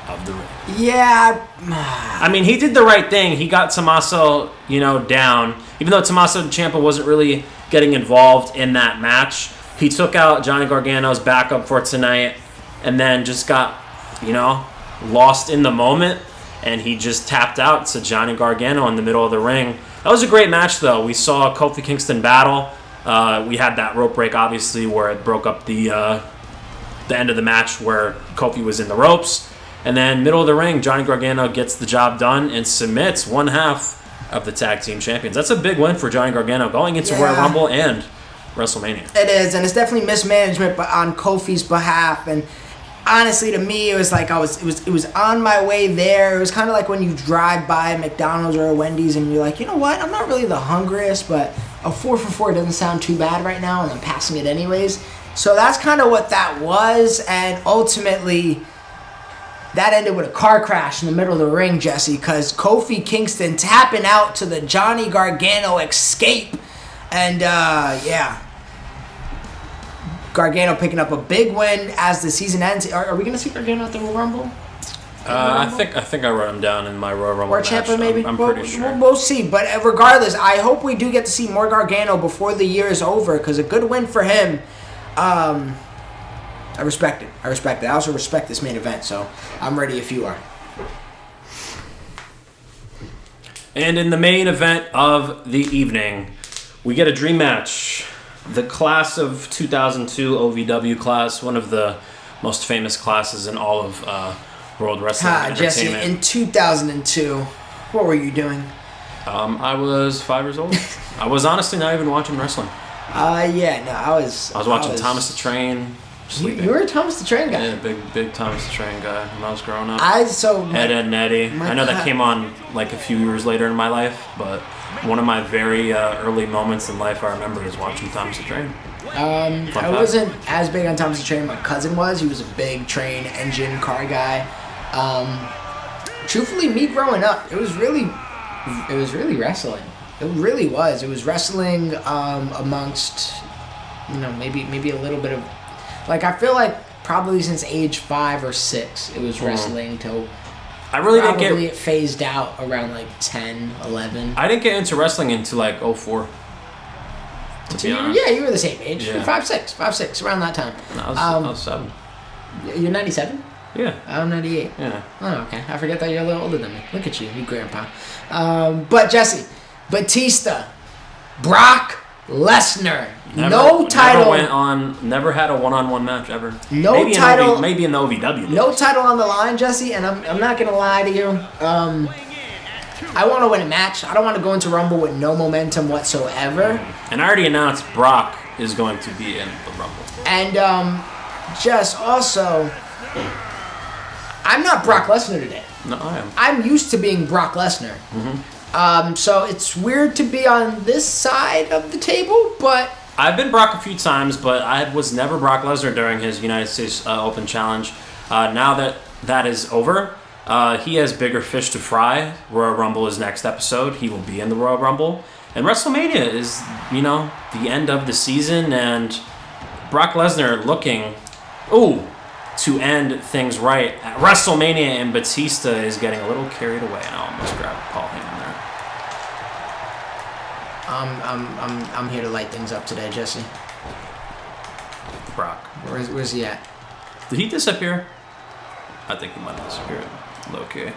of the ring. Yeah. I mean, he did the right thing. He got Tommaso, down. Even though Tommaso Ciampa wasn't really getting involved in that match, he took out Johnny Gargano's backup for tonight and then just got, lost in the moment. And he just tapped out to Johnny Gargano in the middle of the ring. That was a great match, though. We saw Kofi Kingston battle. We had that rope break, obviously, where it broke up the end of the match where Kofi was in the ropes. And then middle of the ring, Johnny Gargano gets the job done and submits one half of the tag team champions. That's a big win for Johnny Gargano going into Royal Rumble and WrestleMania. It is, and it's definitely mismanagement on Kofi's behalf. And honestly, to me, it was like it was on my way there. It was kind of like when you drive by a McDonald's or a Wendy's and you're like, you know what? I'm not really the hungriest, but a 4 for 4 doesn't sound too bad right now, and I'm passing it anyways. So that's kind of what that was, and ultimately, that ended with a car crash in the middle of the ring, Jesse, because Kofi Kingston tapping out to the Johnny Gargano escape. And, Gargano picking up a big win as the season ends. Are we going to see Gargano at the Royal Rumble? I think I wrote him down in my Royal Rumble Or match. Ciampa, maybe? I'm pretty sure. We'll see. But regardless, I hope we do get to see more Gargano before the year is over, because a good win for him. I respect it. I also respect this main event, so I'm ready if you are. And in the main event of the evening, we get a dream match. The class of 2002 OVW class, one of the most famous classes in all of World Wrestling Entertainment. Jesse, in 2002, what were you doing? I was 5 years old. I was honestly not even watching wrestling. I was watching Thomas the Train. You were a Thomas the Train guy. Yeah, big Thomas the Train guy when I was growing up. Ed and Eddie. I know that came on like a few years later in my life, but one of my very early moments in life I remember is watching Thomas the Train. I wasn't as big on Thomas the Train. My cousin was. He was a big train, engine, car guy. Truthfully, me growing up, it was really wrestling. It really was. It was wrestling amongst, maybe a little bit of, like, I feel like probably since age 5 or 6, it was wrestling till it phased out around like 10, 11. I didn't get into wrestling until like 04. Yeah, you were the same age. Yeah. 5'6", around that time. No, I was 7. You're 97? Yeah. I'm 98. Yeah. Oh, okay. I forget that you're a little older than me. Look at you grandpa. But Jesse, Batista, Brock Lesnar, no title. Never had a one-on-one match ever. No maybe title. Maybe in the OVW. No title on the line, Jesse, and I'm not gonna lie to you. I want to win a match. I don't want to go into Rumble with no momentum whatsoever. And I already announced Brock is going to be in the Rumble. And just also, I'm not Brock Lesnar today. No, I am. I'm used to being Brock Lesnar. So it's weird to be on this side of the table, but I've been Brock a few times, but I was never Brock Lesnar during his United States Open Challenge. Now that is over, he has bigger fish to fry. Royal Rumble is next episode. He will be in the Royal Rumble. And WrestleMania is, the end of the season, and Brock Lesnar looking, to end things right at WrestleMania, and Batista is getting a little carried away, and I almost grabbed Paul Heyman there. I'm here to light things up today, Jesse. Brock. Where's he at? Did he disappear? I think he might have disappeared. Low-key.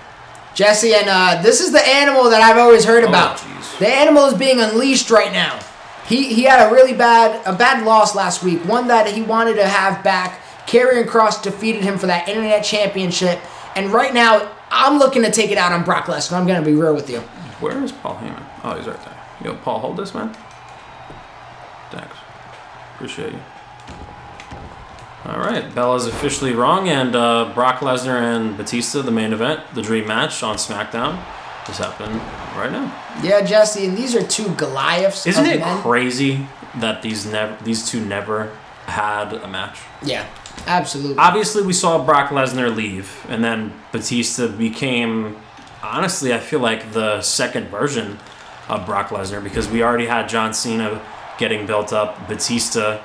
Jesse, and this is the animal that I've always heard about. Geez. The animal is being unleashed right now. He had a bad loss last week, one that he wanted to have back. Karrion Kross defeated him for that Internet Championship, and right now I'm looking to take it out on Brock Lesnar. I'm gonna be real with you. Where is Paul Heyman? Oh, he's right there. Yo, Paul, hold this, man. Thanks. Appreciate you. All right, Bella's officially wrong, and Brock Lesnar and Batista, the main event, the dream match on Smackdown, is happening right now. Yeah, Jesse, and these are two Goliaths. Isn't it crazy that these two never had a match? Yeah, absolutely. Obviously, we saw Brock Lesnar leave, and then Batista became, honestly, I feel like the second version of Brock Lesnar, because we already had John Cena getting built up. Batista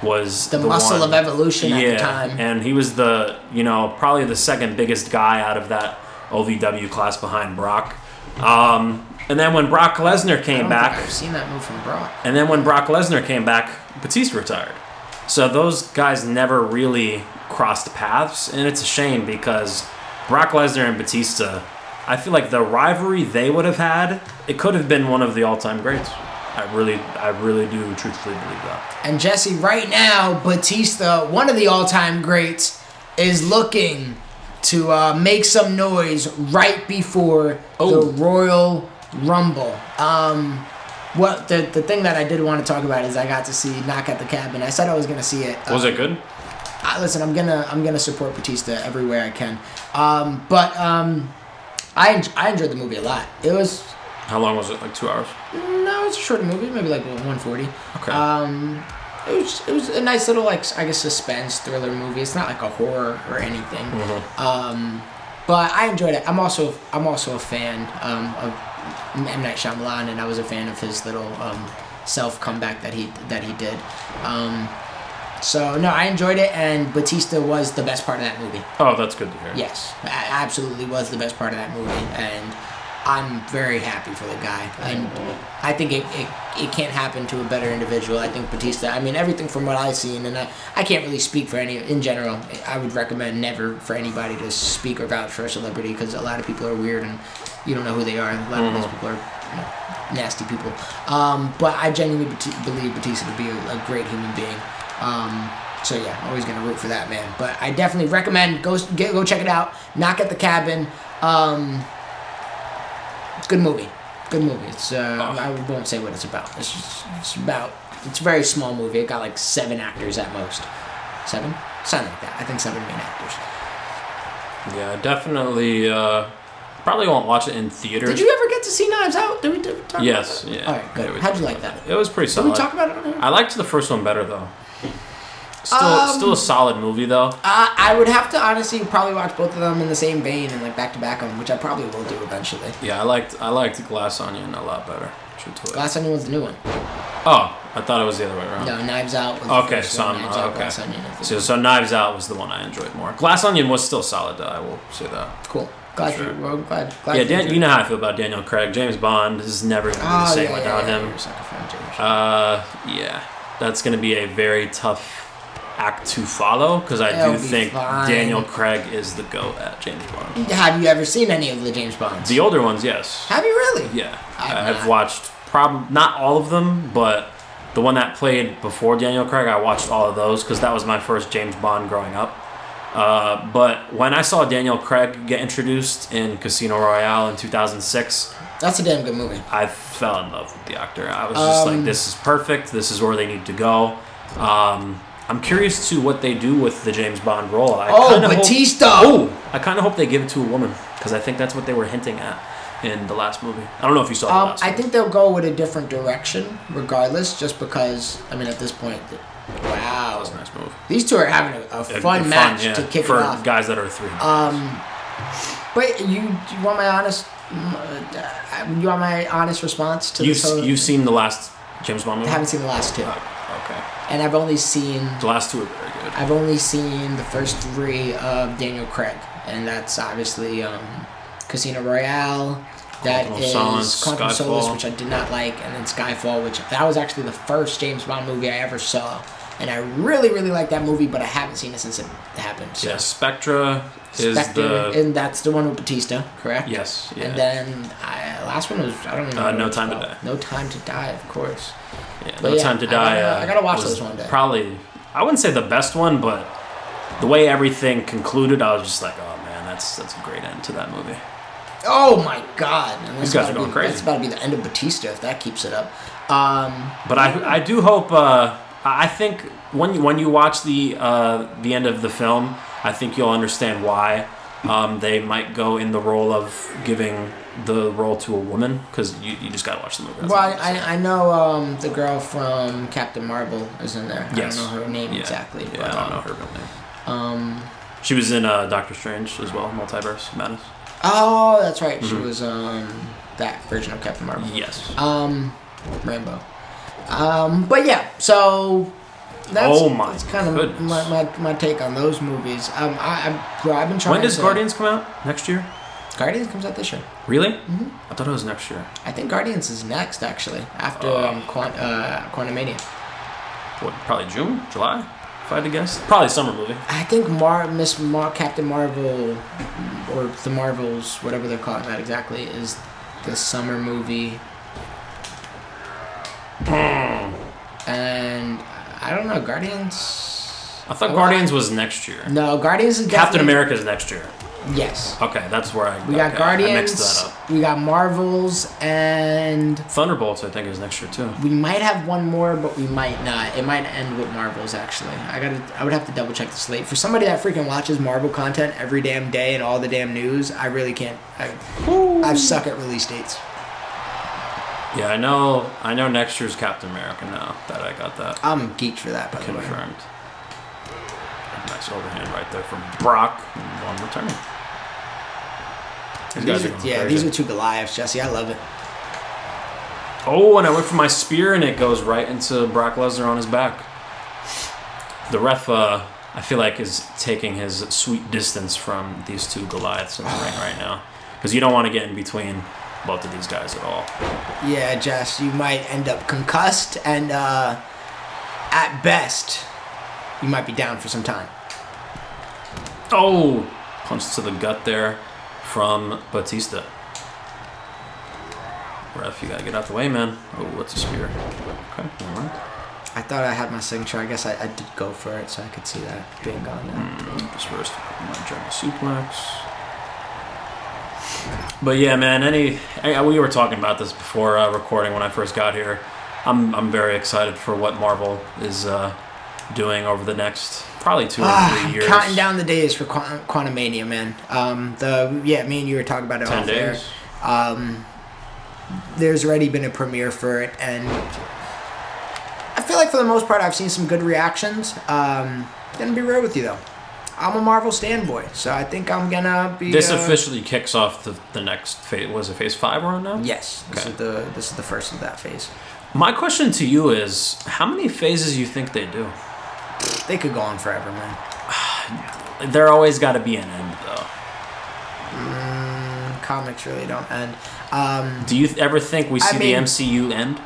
was the muscle one. Of evolution at the time. And he was the, probably the second biggest guy out of that OVW class behind Brock. And then when Brock Lesnar came back... I've seen that move from Brock. And then when Brock Lesnar came back, Batista retired. So those guys never really crossed paths, and it's a shame because Brock Lesnar and Batista, I feel like the rivalry they would have had, it could have been one of the all-time greats. I really do truthfully believe that. And Jesse, right now, Batista, one of the all-time greats, is looking to make some noise right before the Royal Rumble. What the thing that I did want to talk about is I got to see Knock at the Cabin. I said I was going to see it. Was it good? Listen, I'm gonna support Batista everywhere I can. But I enjoyed the movie a lot. It was. How long was it? Like 2 hours? No, it was a short movie, maybe like 140. Okay. It was a nice little, like, I guess, suspense thriller movie. It's not like a horror or anything. But I enjoyed it. I'm also a fan of M. Night Shyamalan, and I was a fan of his little self comeback that he did. So no, I enjoyed it, and Batista was the best part of that movie. Oh, that's good to hear. Yes, absolutely was the best part of that movie, and I'm very happy for the guy. And I think it can't happen to a better individual. I think Batista, I mean, everything from what I've seen, and I can't really speak for any, in general, I would recommend never for anybody to speak or vouch for a celebrity, because a lot of people are weird and you don't know who they are. A lot of those people are nasty people. But I genuinely believe Batista to be a great human being. So yeah, always gonna root for that man. But I definitely recommend go check it out. Knock at the Cabin. Good movie. It's I won't say what it's about. It's a very small movie. It got like 7 actors at most. 7? Something like that. I think 7 main actors. Yeah, definitely. Probably won't watch it in theaters. Did you ever get to see Knives Out? Did we talk Yes. about it? Yeah. All right, good. How'd you like that? It was pretty solid. Did we talk about it on here? I liked the first one better though. Still a solid movie though. I would have to honestly probably watch both of them in the same vein and like back to back on them, which I probably will do eventually. Yeah, I liked Glass Onion a lot better. Glass Onion was the new one. Oh, I thought it was the other way around. No, Knives Out was the first one. Knives Out, Glass Onion is the So Knives Out was the one I enjoyed more. Glass Onion was still solid though, I will say that. Cool. Glad Sure. glad Yeah, you know how I feel about Daniel Craig. James Bond is never going to be the same without him. You're a sucker for James. Yeah, that's going to be a very tough act to follow, because I do think Daniel Craig is the GOAT at James Bond. Have you ever seen any of the James Bonds? The older ones, yes. Have you really? Yeah, I've I've watched not all of them, but the one that played before Daniel Craig, I watched all of those because that was my first James Bond growing up. But when I saw Daniel Craig get introduced in Casino Royale in 2006, that's a damn good movie. I fell in love with the actor. I was just like, this is perfect. This is where they need to go. I'm curious to what they do with the James Bond role. Batista! I kind of hope they give it to a woman, because I think that's what they were hinting at in the last movie. I don't know if you saw the last I movie. think they'll go with a different direction, regardless, just because, I mean, at this point, wow. That was a nice move. These two are having a fun match to kick it off. For guys that are 3. But you want my honest response to this whole... You've seen the last James Bond movie? I haven't seen the last 2. Okay. And I've only seen... The last 2 are very good. I've only seen the first 3 of Daniel Craig, and that's obviously Casino Royale. That is Quantum Solace, which I did not like, and then Skyfall, which that was actually the first James Bond movie I ever saw, and I really, really liked that movie, but I haven't seen it since it happened. So. Yeah, Spectre is and that's the one with Batista, correct? Yes. Yeah. And then last one was I don't even know. No Time to Die. No Time to Die, of course. Yeah, but No Time to Die. I gotta watch this one day. Probably, I wouldn't say the best one, but the way everything concluded, I was just like, oh man, that's a great end to that movie. Oh my God! These guys are going crazy. That's about to be the end of Batista if that keeps it up. But I do hope. I think when you watch the end of the film, I think you'll understand why they might go in the role of giving the role to a woman, because you just gotta watch the movie. Well, I know the girl from Captain Marvel is in there. Yes. I don't know her name exactly. Yeah, but, I don't know her real name. She was in Doctor Strange as well, Multiverse Madness. Oh, that's right. She was that version of Captain Marvel. Yes. Rambo. But yeah, so that's kind of my take on those movies. I've been trying. When does Guardians come out? Next year? Guardians comes out this year. Really? Mm-hmm. I thought it was next year. I think Guardians is next, actually, after Quantumania. What? Probably June, July. If I had to guess, probably summer movie. I think Captain Marvel, or the Marvels, whatever they're calling that exactly, is the summer movie. And I don't know, Guardians. I thought Guardians was next year. No, Guardians is Captain America is next year. Yes. Okay, that's where we got Guardians. I mixed that up. We got Marvels and Thunderbolts. I think is next year too. We might have one more, but we might not. It might end with Marvels. Actually, I would have to double check the slate. For somebody that freaking watches Marvel content every damn day and all the damn news, I really can't. I suck at release dates. Yeah, I know next year's Captain America now that I got that I'm geeked for that, by the way. confirmed. Nice overhand right there from Brock. And one return. These are two Goliaths, Jesse. I love it. Oh, and I went for my spear, and it goes right into Brock Lesnar on his back. The ref, I feel like, is taking his sweet distance from these two Goliaths in the ring right now. Because you don't want to get in between both of these guys at all. Yeah, Jess, you might end up concussed, and at best, you might be down for some time. Oh, punch to the gut there from Batista. Ref, you gotta get out the way, man. Oh, what's a spear? Okay, never mind. I thought I had my signature. I guess I did go for it, so I could see that being gone now. Just first, my German suplex. But yeah, man. We were talking about this before recording when I first got here. I'm very excited for what Marvel is doing over the next probably 2 or 3 years. Counting down the days for Quantumania, man. Me and you were talking about it 10 off days. air. There's already been a premiere for it, and I feel like for the most part I've seen some good reactions. Gonna be real with you though, I'm a Marvel standboy, so I think I'm gonna be. This officially kicks off the next phase. Was it phase 5 we're on now? Yes, Okay. this is the first of that phase. My question to you is, how many phases you think they do? They could go on forever, man. There always got to be an end, though. Comics really don't end. Do you ever think we see I mean- the MCU end?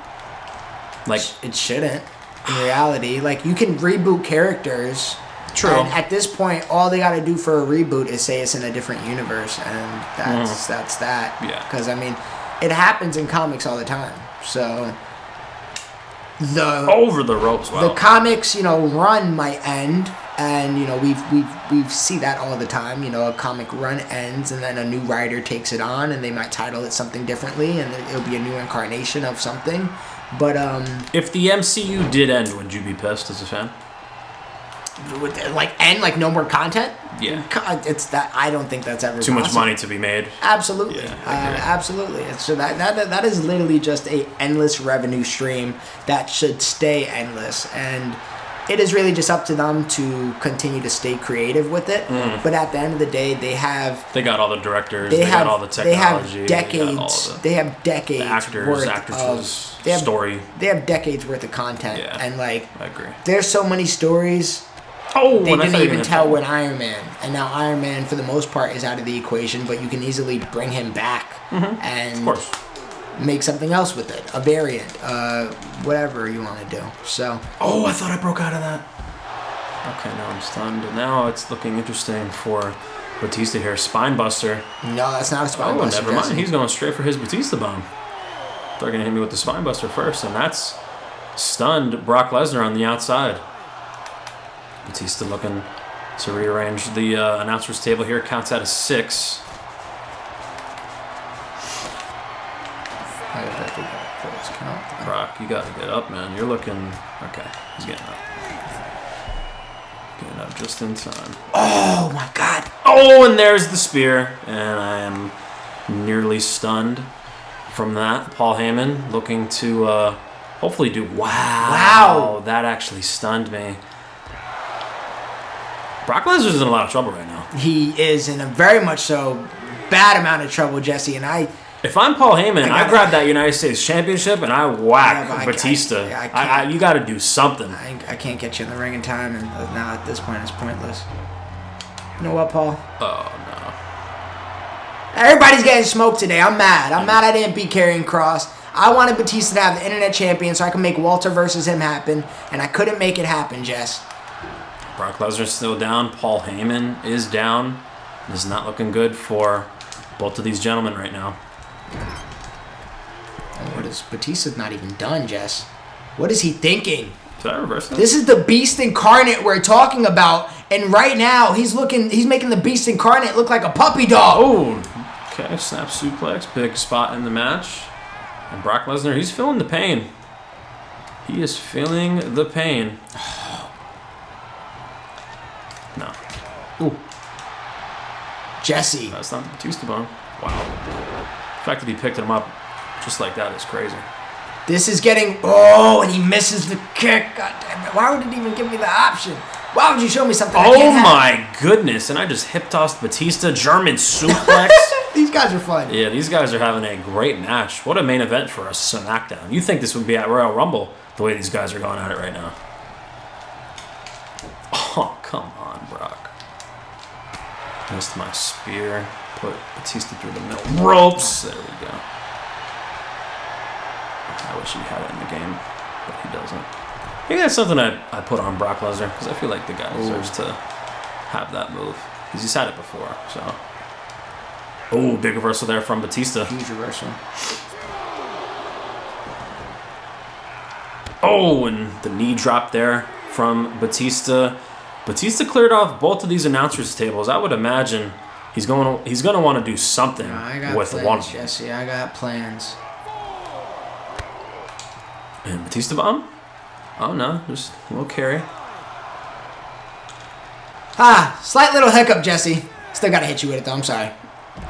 Like, It shouldn't. In reality, like, you can reboot characters. True. And at this point, all they got to do for a reboot is say it's in a different universe, and that's that. Yeah. Because I mean, it happens in comics all the time. So over the ropes, wow. the comics, run might end, and we see that all the time. A comic run ends, and then a new writer takes it on, and they might title it something differently, and it'll be a new incarnation of something. But If the MCU did end, would you be pissed as a fan? would end like no more content? Yeah. It's that I don't think that's ever Too much possible. money to be made. Absolutely, Yeah, I agree. absolutely. It's so that is literally just a endless revenue stream that should stay endless, and it is really just up to them to continue to stay creative with it. But at the end of the day, they got all the directors. They got all the technology. They have decades. Got all They have decades. the actors, worth actresses, of, they have, story. They have decades worth of content, Yeah. and like I agree. there's so many stories. Oh, They and I didn't thought you even were tell gonna- with Iron Man, and now Iron Man, for the most part, is out of the equation. But you can easily bring him back and Of course. make something else with it, a variant, whatever you want to do. So, Oh, I thought I broke out of that. Okay, now I'm stunned. Now it's looking interesting for Batista here. Spine buster. no, that's not a spine Oh, buster. never mind. Jesse. He's going straight for his Batista bomb. They're going to hit me with the spine buster first, and that's stunned Brock Lesnar on the outside. Batista looking to rearrange the announcer's table here. Counts out of 6. Brock, you got to get up, man. You're looking... Okay, he's getting up. Getting up just in time. Oh my God! Oh, and there's the spear. And I am nearly stunned from that. Paul Heyman looking to hopefully do... Wow! That actually stunned me. Brock Lesnar's in a lot of trouble right now. He is in a very much so bad amount of trouble, Jesse, and I. If I'm Paul Heyman, I grab that United States Championship and I whack Yeah, but Batista. I can't. You got to do something. I can't get you in the ring in time, and now at this point it's pointless. You know what, Paul? Oh, no. Everybody's getting smoked today. I'm mad. I'm mad I didn't beat Karrion Kross. I wanted Batista to have the internet champion so I could make Walter versus him happen, and I couldn't make it happen, Jess. Brock Lesnar's still down. Paul Heyman is down. It's not looking good for both of these gentlemen right now. What is Batista's not even done, Jess? What is he thinking? Did I reverse that? This is the Beast Incarnate we're talking about, and right now he's making the Beast Incarnate look like a puppy dog. Oh, okay. Snap suplex. Big spot in the match. And Brock Lesnar, he's feeling the pain. He is feeling the pain. No. Ooh. Jesse. That's not the Batista bomb. Wow. The fact that he picked him up just like that is crazy. This is getting... Oh, and he misses the kick. God damn it. Why would it even give me the option? Why would you show me something I Oh can't have? my goodness. And I just hip-tossed Batista. German suplex. These guys are fun. Yeah, these guys are having a great match. What a main event for a Smackdown. You think this would be at Royal Rumble, the way these guys are going at it right now. Oh, come on, Brock. Missed my spear. Put Batista through the middle ropes. There we go. I wish he had it in the game, but he doesn't. Maybe that's something I put on Brock Lesnar, because I feel like the guy deserves to have that move. Because he's had it before, so. Oh, big reversal there from Batista. Huge reversal. Oh, and the knee drop there from Batista. Batista cleared off both of these announcers' tables. I would imagine he's going to want to do something with plans, one of them. Jesse. I got plans. And Batista bomb? Oh no, just a little carry. Slight little hiccup, Jesse. Still gotta hit you with it though. I'm sorry.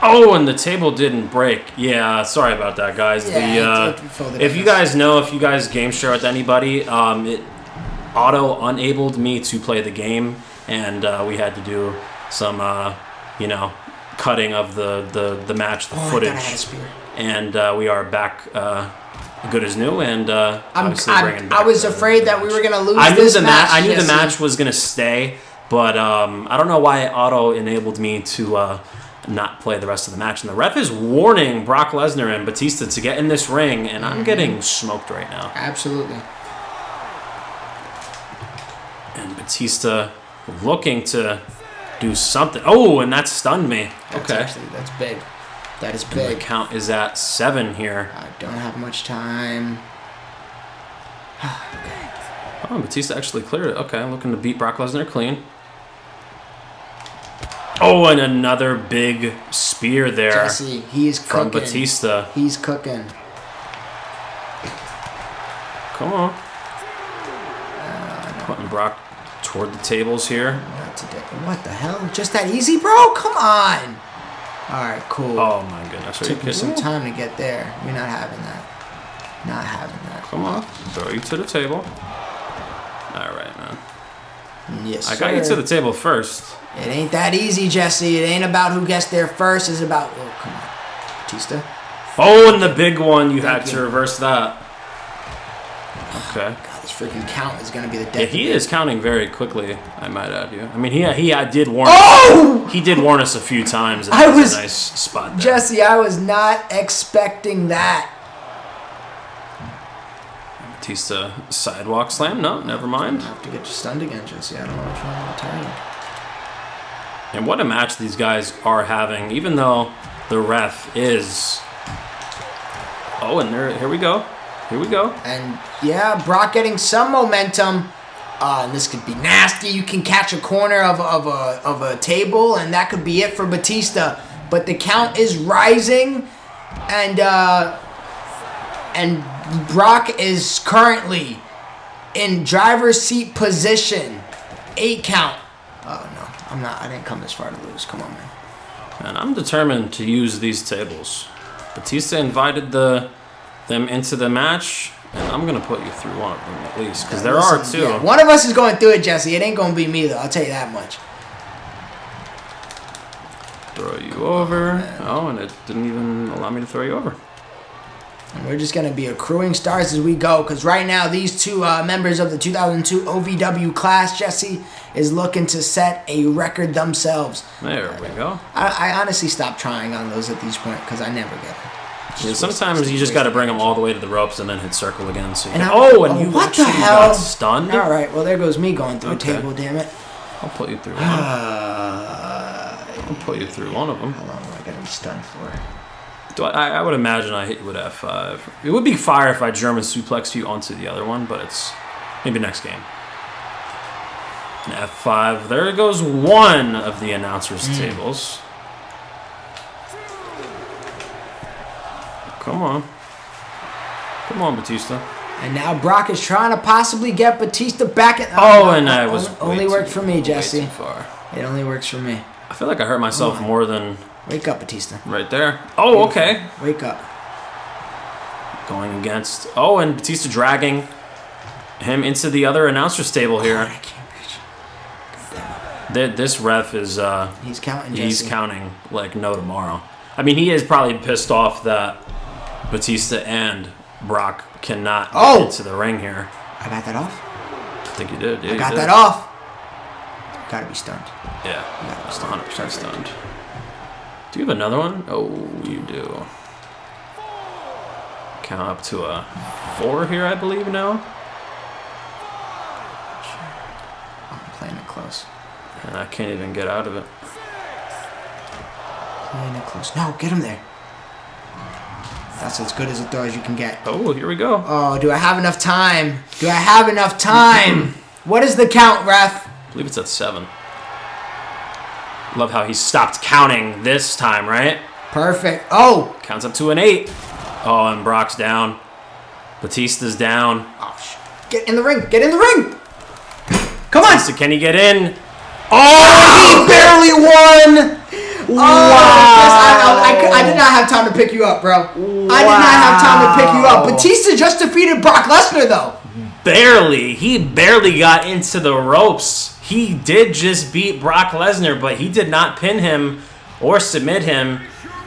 Oh, and the table didn't break. Yeah, sorry about that, guys. Yeah, if you guys know, if you guys game share with anybody, it auto-enabled me to play the game, and we had to do some, cutting of the match, the footage. I had a spear. And we are back good as new, and obviously bringing back I was afraid that we were gonna lose this match. I knew the match was gonna stay, but I don't know why it auto-enabled me to not play the rest of the match. And the ref is warning Brock Lesnar and Batista to get in this ring, and I'm getting smoked right now. Absolutely. And Batista looking to do something. Oh, and that stunned me. That's big. That is And big. the count is at 7 here. I don't have much time. Oh, Batista actually cleared it. Okay, looking to beat Brock Lesnar clean. Oh, and another big spear there. Jesse, he's cooking. From Batista. He's cooking. Come on. Putting Brock toward the tables here. Not today. What the hell? Just that easy, bro? Come on. All right, cool. Oh my goodness. Are you Took me kidding some me? time to get there. We're not having that. Not having that. Come on. Throw you to the table. All right, man. Yes, I got you to the table first. It ain't that easy, Jesse. It ain't about who gets there first. It's about... Oh, come on. Batista. Oh, and the big one. You had Thank to you. reverse that. Okay. God, this freaking count is going to be the death Yeah, of he me. is counting very quickly, I might add you. I mean, he did warn Oh! us. He did warn us a few times. And I that was was- a nice spot there. Jesse, I was not expecting that. Batista sidewalk slam. No, never mind. I have to get you stunned again, Jesse. I don't know what's wrong. I'm tired. And what a match these guys are having, even though the ref is... Oh, and here we go. Here we go. And yeah, Brock getting some momentum. And this could be nasty. You can catch a corner of a table, and that could be it for Batista. But the count is rising, and Brock is currently in driver's seat position. 8 count. Oh no, I'm not. I didn't come this far to lose. Come on, man. And I'm determined to use these tables. Batista invited them into the match, and I'm going to put you through one of them at least, because there are 2. Yeah, one of us is going through it, Jesse. It ain't going to be me, though. I'll tell you that much. Throw you over. Oh, and it didn't even allow me to throw you over. And we're just going to be accruing stars as we go, because right now these 2 members of the 2002 OVW class, Jesse, is looking to set a record themselves. There we go. I honestly stopped trying on those at this point because I never get them. Yeah, sometimes you just got to bring them all the way to the ropes and then hit circle again. So you And can, I- and you what the actually hell? got stunned. All right, well, there goes me going through Okay. a table, damn it. I'll put you through one. I'll put you through one of them. How long am I going to be stunned for? I would imagine I hit you with F5. It would be fire if I German suplexed you onto the other one, but it's maybe next game. And F5. There goes one of the announcers' tables. Come on. Come on, Batista. And now Brock is trying to possibly get Batista back at... Oh, and I was only way worked too- for me, way Jesse. too far. It only works for me. I feel like I hurt myself more than Wake up, Batista. right there. Oh, okay. Wake up. Going against... Oh, and Batista dragging him into the other announcer's table here. I can't reach. This ref is... He's counting, He's Jesse. counting like no tomorrow. I mean, he is probably pissed off that Batista and Brock cannot get into the ring here. I got that off. I think you did. Yeah, I got that off. Gotta be stunned. Yeah, 100% stunned. Do you have another one? Oh, you do. Count up to a 4 here, I believe now. I'm playing it close. And I can't even get out of it. Playing it close. No, get him there. That's as good as a throw as you can get. Oh, here we go. Oh, do I have enough time? Do I have enough time? What is the count, ref? I believe it's at 7. Love how he stopped counting this time, right? Perfect. Oh! Counts up to an 8. Oh, and Brock's down. Batista's down. Oh, get in the ring. Get in the ring. Come on. Batista, can he get in? Oh, he barely won. Wow. I did not have time to pick you up, bro. I did not have time to pick you up. Batista just defeated Brock Lesnar, though. Barely. He barely got into the ropes. He did just beat Brock Lesnar, but he did not pin him or submit him.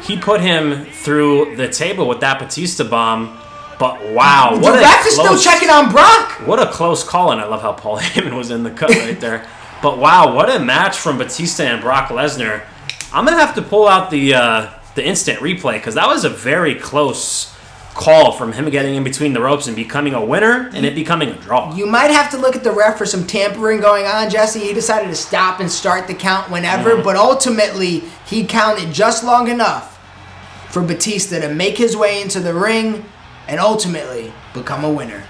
He put him through the table with that Batista bomb. But wow, The ref is still checking on Brock. What a close call, and I love how Paul Heyman was in the cut right there. But wow, what a match from Batista and Brock Lesnar. I'm going to have to pull out the instant replay because that was a very close call from him getting in between the ropes and becoming a winner and it becoming a draw. You might have to look at the ref for some tampering going on, Jesse. He decided to stop and start the count whenever, but ultimately he counted just long enough for Batista to make his way into the ring and ultimately become a winner.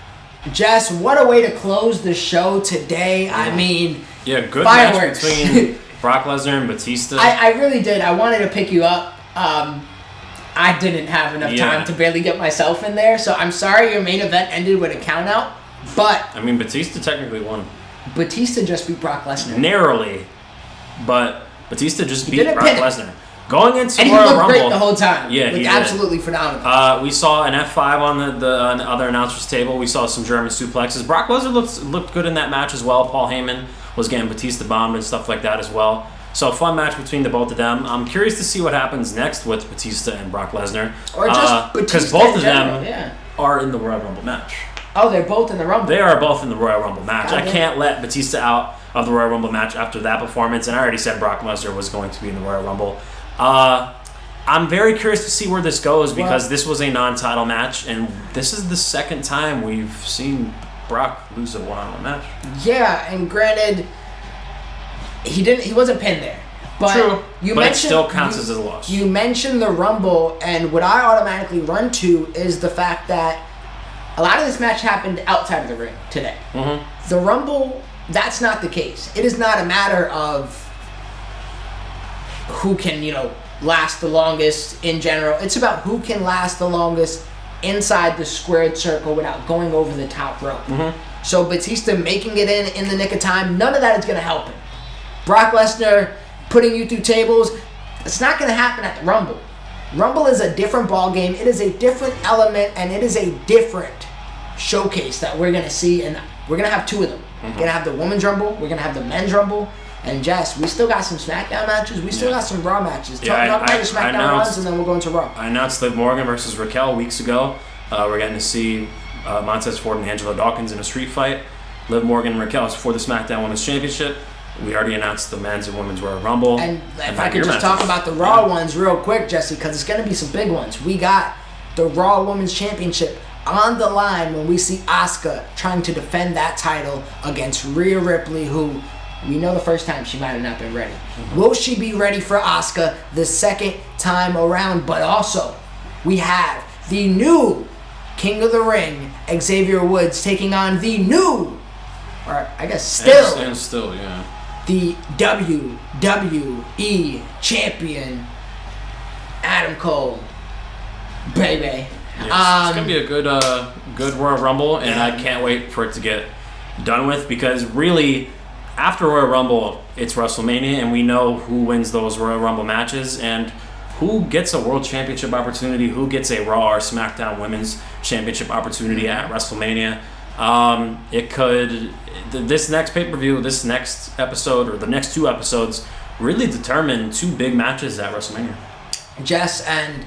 Jess, what a way to close the show today. I mean, good fireworks. match between Brock Lesnar and Batista. I really did. I wanted to pick you up. I didn't have enough time to barely get myself in there, so I'm sorry your main event ended with a count out, but... I mean, Batista technically won. Batista just beat Brock Lesnar. Narrowly, but Batista just beat Brock pin Lesnar. Going into and he Royal looked Rumble, great the whole time. Yeah, he did. Absolutely phenomenal. We saw an F5 on the other announcer's table. We saw some German suplexes. Brock Lesnar looked good in that match as well. Paul Heyman was getting Batista bombed and stuff like that as well. So fun match between the both of them. I'm curious to see what happens next with Batista and Brock Lesnar. Or just because Batista both in of general, them are in the Royal Rumble match. Oh, they're both in the Rumble. They are both in the Royal Rumble match. God I can't let Batista out of the Royal Rumble match after that performance, and I already said Brock Lesnar was going to be in the Royal Rumble. I'm very curious to see where this goes because this was a non-title match, and this is the second time we've seen Brock lose a one-on-one match. Yeah, and granted, he wasn't pinned there. But true, but it still counts as a loss. You mentioned the Rumble, and what I automatically run to is the fact that a lot of this match happened outside of the ring today. Mm-hmm. The Rumble, that's not the case. It is not a matter of who can, last the longest in general. It's about who can last the longest inside the squared circle without going over the top rope. Mm-hmm. So Batista making it in the nick of time, none of that is going to help him. Brock Lesnar putting you through tables, it's not going to happen at the Rumble. Rumble is a different ball game. It is a different element, and it is a different showcase that we're going to see, and we're going to have two of them. We're going to have the Women's Rumble, we're going to have the Men's Rumble, and Jess, we still got some SmackDown matches, we still got some Raw matches. Talk about the SmackDown runs, and then we'll go into Raw. I announced Liv Morgan versus Raquel weeks ago. We're getting to see Montez Ford and Angelo Dawkins in a street fight. Liv Morgan and Raquel is for the SmackDown Women's Championship. We already announced the Men's and Women's Royal Rumble. And if I could just talk about the Raw ones real quick, Jesse, because it's going to be some big ones. We got the Raw Women's Championship on the line when we see Asuka trying to defend that title against Rhea Ripley, who we know the first time she might have not been ready. Mm-hmm. Will she be ready for Asuka the second time around? But also, we have the new King of the Ring, Xavier Woods, taking on the new, or I guess still, the WWE Champion, Adam Cole. Baby. Yes, it's going to be a good Royal Rumble, and I can't wait for it to get done with, because really, after Royal Rumble, it's WrestleMania, and we know who wins those Royal Rumble matches, and who gets a World Championship opportunity, who gets a Raw or SmackDown Women's Championship opportunity at WrestleMania. This next pay-per-view, this next episode, or the next 2 episodes, really determine 2 big matches at WrestleMania. Jess, and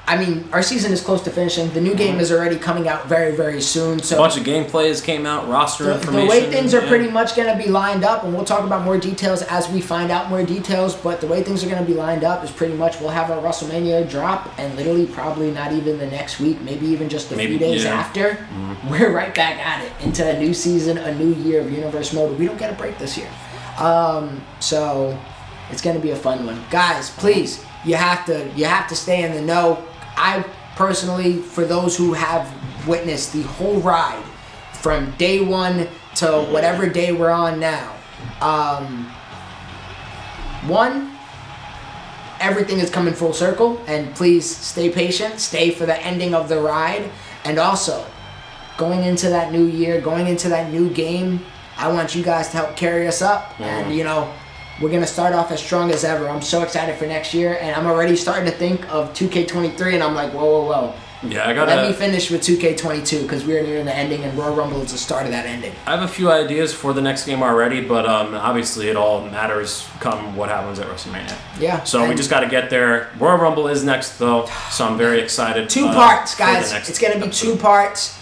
I mean, our season is close to finishing. The new game is already coming out very, very soon. So a bunch of gameplays came out, roster information. The way things are pretty much going to be lined up, and we'll talk about more details as we find out more details, but the way things are going to be lined up is pretty much we'll have our WrestleMania drop, and literally probably not even the next week, maybe even just a few days after, we're right back at it into a new season, a new year of Universe Mode. We don't get a break this year. So it's going to be a fun one. Guys, please, you have to stay in the know. I personally, for those who have witnessed the whole ride from day 1 to whatever day we're on now, everything is coming full circle, and please stay patient, stay for the ending of the ride, and also going into that new year, going into that new game, I want you guys to help carry us up, and we're going to start off as strong as ever. I'm so excited for next year, and I'm already starting to think of 2K23, and I'm like, whoa. Yeah, Let me finish with 2K22, because we're near the ending, and Royal Rumble is the start of that ending. I have a few ideas for the next game already, but obviously it all matters come what happens at WrestleMania. Yeah. So we just got to get there. Royal Rumble is next, though, so I'm very excited. 2 parts, guys. It's going to be 2 parts.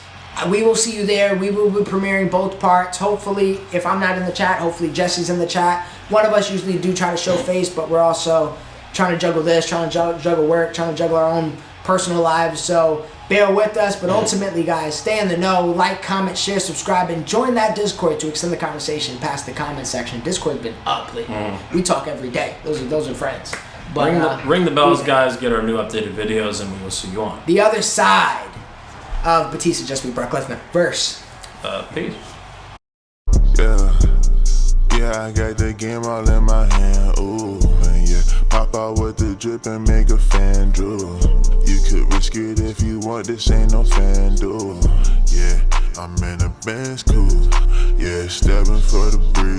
We will see you there. We will be premiering both parts. Hopefully, if I'm not in the chat, hopefully Jesse's in the chat. One of us usually do try to show face, but we're also trying to juggle this, trying to juggle work, trying to juggle our own personal lives. So bear with us. But ultimately, guys, stay in the know. Like, comment, share, subscribe, and join that Discord to extend the conversation past the comment section. Discord's been up lately. We talk every day. Those are friends. But ring the bells, guys. Get our new updated videos, and we will see you on the other side of Batista just beat Brock Lesnar verse. Peace. Yeah, I got the game all in my hand, ooh, and yeah, pop out with the drip and make a fan drool. You could risk it if you want, this ain't no fan duel. Yeah, I'm in a Benz cool, yeah, stepping for the breeze.